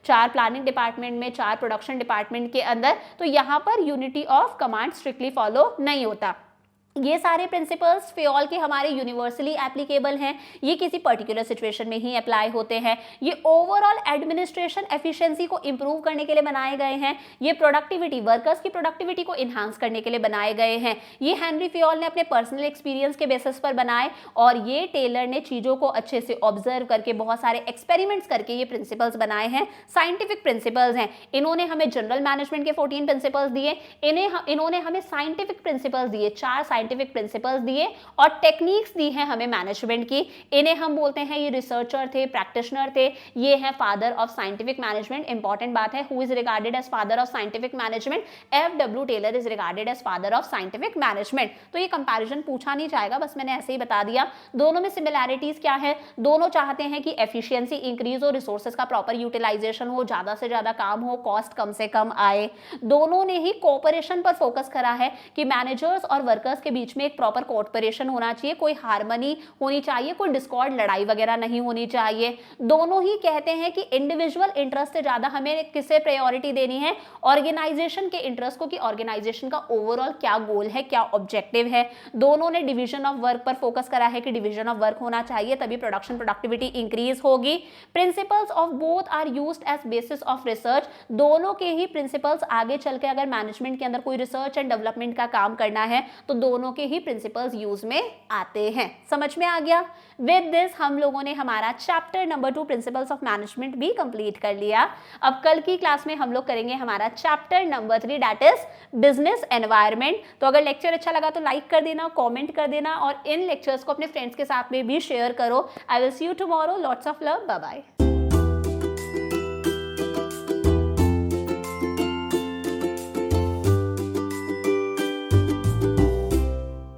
4 प्लानिंग डिपार्टमेंट में, 4 प्रोडक्शन डिपार्टमेंट के अंदर। तो यहां पर unity of command strictly follow नहीं होता। ये सारे प्रिंसिपल्स फियोल के हमारे यूनिवर्सली एप्लीकेबल हैं। ये किसी पर्टिकुलर सिचुएशन में ही अप्लाई होते हैं। ये ओवरऑल एडमिनिस्ट्रेशन एफिशिएंसी को इंप्रूव करने के लिए बनाए गए हैं। ये प्रोडक्टिविटी, वर्कर्स की प्रोडक्टिविटी को इन्हांस करने के लिए बनाए गए हैं। ये हेनरी फियोल ने अपने पर्सनल एक्सपीरियंस के बेसिस पर बनाए और ये टेलर ने चीज़ों को अच्छे से ऑब्जर्व करके बहुत सारे एक्सपेरिमेंट्स करके ये प्रिंसिपल्स बनाए हैं। साइंटिफिक प्रिंसिपल्स हैं। इन्होंने हमें जनरल मैनेजमेंट के 14 प्रिंसिपल्स दिए, इन्होंने हमें साइंटिफिक प्रिंसिपल्स दिए, 4 साइंटिफिक प्रिंसिपल्स दिए और टेक्निक्स दी हैं हमें मैनेजमेंट की। इन्हें हम बोलते हैं, ये रिसर्चर थे, प्रैक्टिशनर थे, ये हैं father of scientific management. Important बात है, who is regarded as father of scientific management? F W. Taylor is regarded as father of scientific management. तो ये कंपैरिजन पूछा नहीं जाएगा, बस मैंने ऐसे ही बता दिया। दोनों में सिमिलैरिटीज क्या है? दोनों चाहते हैं कि एफिशिएंसी इंक्रीज हो, रिसोर्सेज का प्रॉपर यूटिलाइजेशन हो, ज्यादा से ज्यादा काम हो, कॉस्ट कम से कम आए। दोनों ने ही कोऑपरेशन पर फोकस करा है कि मैनेजर्स और वर्कर्स के बीच में एक प्रॉपर कोऑपरेशन होना चाहिए, कोई हार्मनी होनी चाहिए, कोई डिस्कॉर्ड, लड़ाई वगैरह नहीं होनी चाहिए। दोनों ही कहते हैं कि इंडिविजुअल इंटरेस्ट से ज्यादा हमें किसे प्रायोरिटी देनी है? ऑर्गेनाइजेशन के इंटरेस्ट को, कि ऑर्गेनाइजेशन का ओवरऑल क्या गोल है, क्या ऑब्जेक्टिव है। दोनों ने डिवीजन ऑफ वर्क पर फोकस करा है कि डिवीजन ऑफ वर्क होना चाहिए, तभी प्रोडक्शन प्रोडक्टिविटी इंक्रीज होगी। Principles of both are used as basis of research. दोनों के ही प्रिंसिपल्स आगे चल के अगर मैनेजमेंट के अंदर कोई रिसर्च एंड डेवलपमेंट का काम करना है तो दोनों के ही प्रिंसिपल्स यूज में आते हैं। समझ में आ गया? विद दिस हम लोगों ने हमारा chapter number 2 principles of management भी कंप्लीट कर लिया। अब कल की क्लास में हम लोग करेंगे हमारा chapter number 3 that is business environment. तो अगर लेक्चर अच्छा लगा तो लाइक कर देना, कमेंट कर देना और इन लेक्चर्स को अपने फ्रेंड्स के साथ में भी शेयर करो। I will see you tomorrow. Lots of love. Bye bye.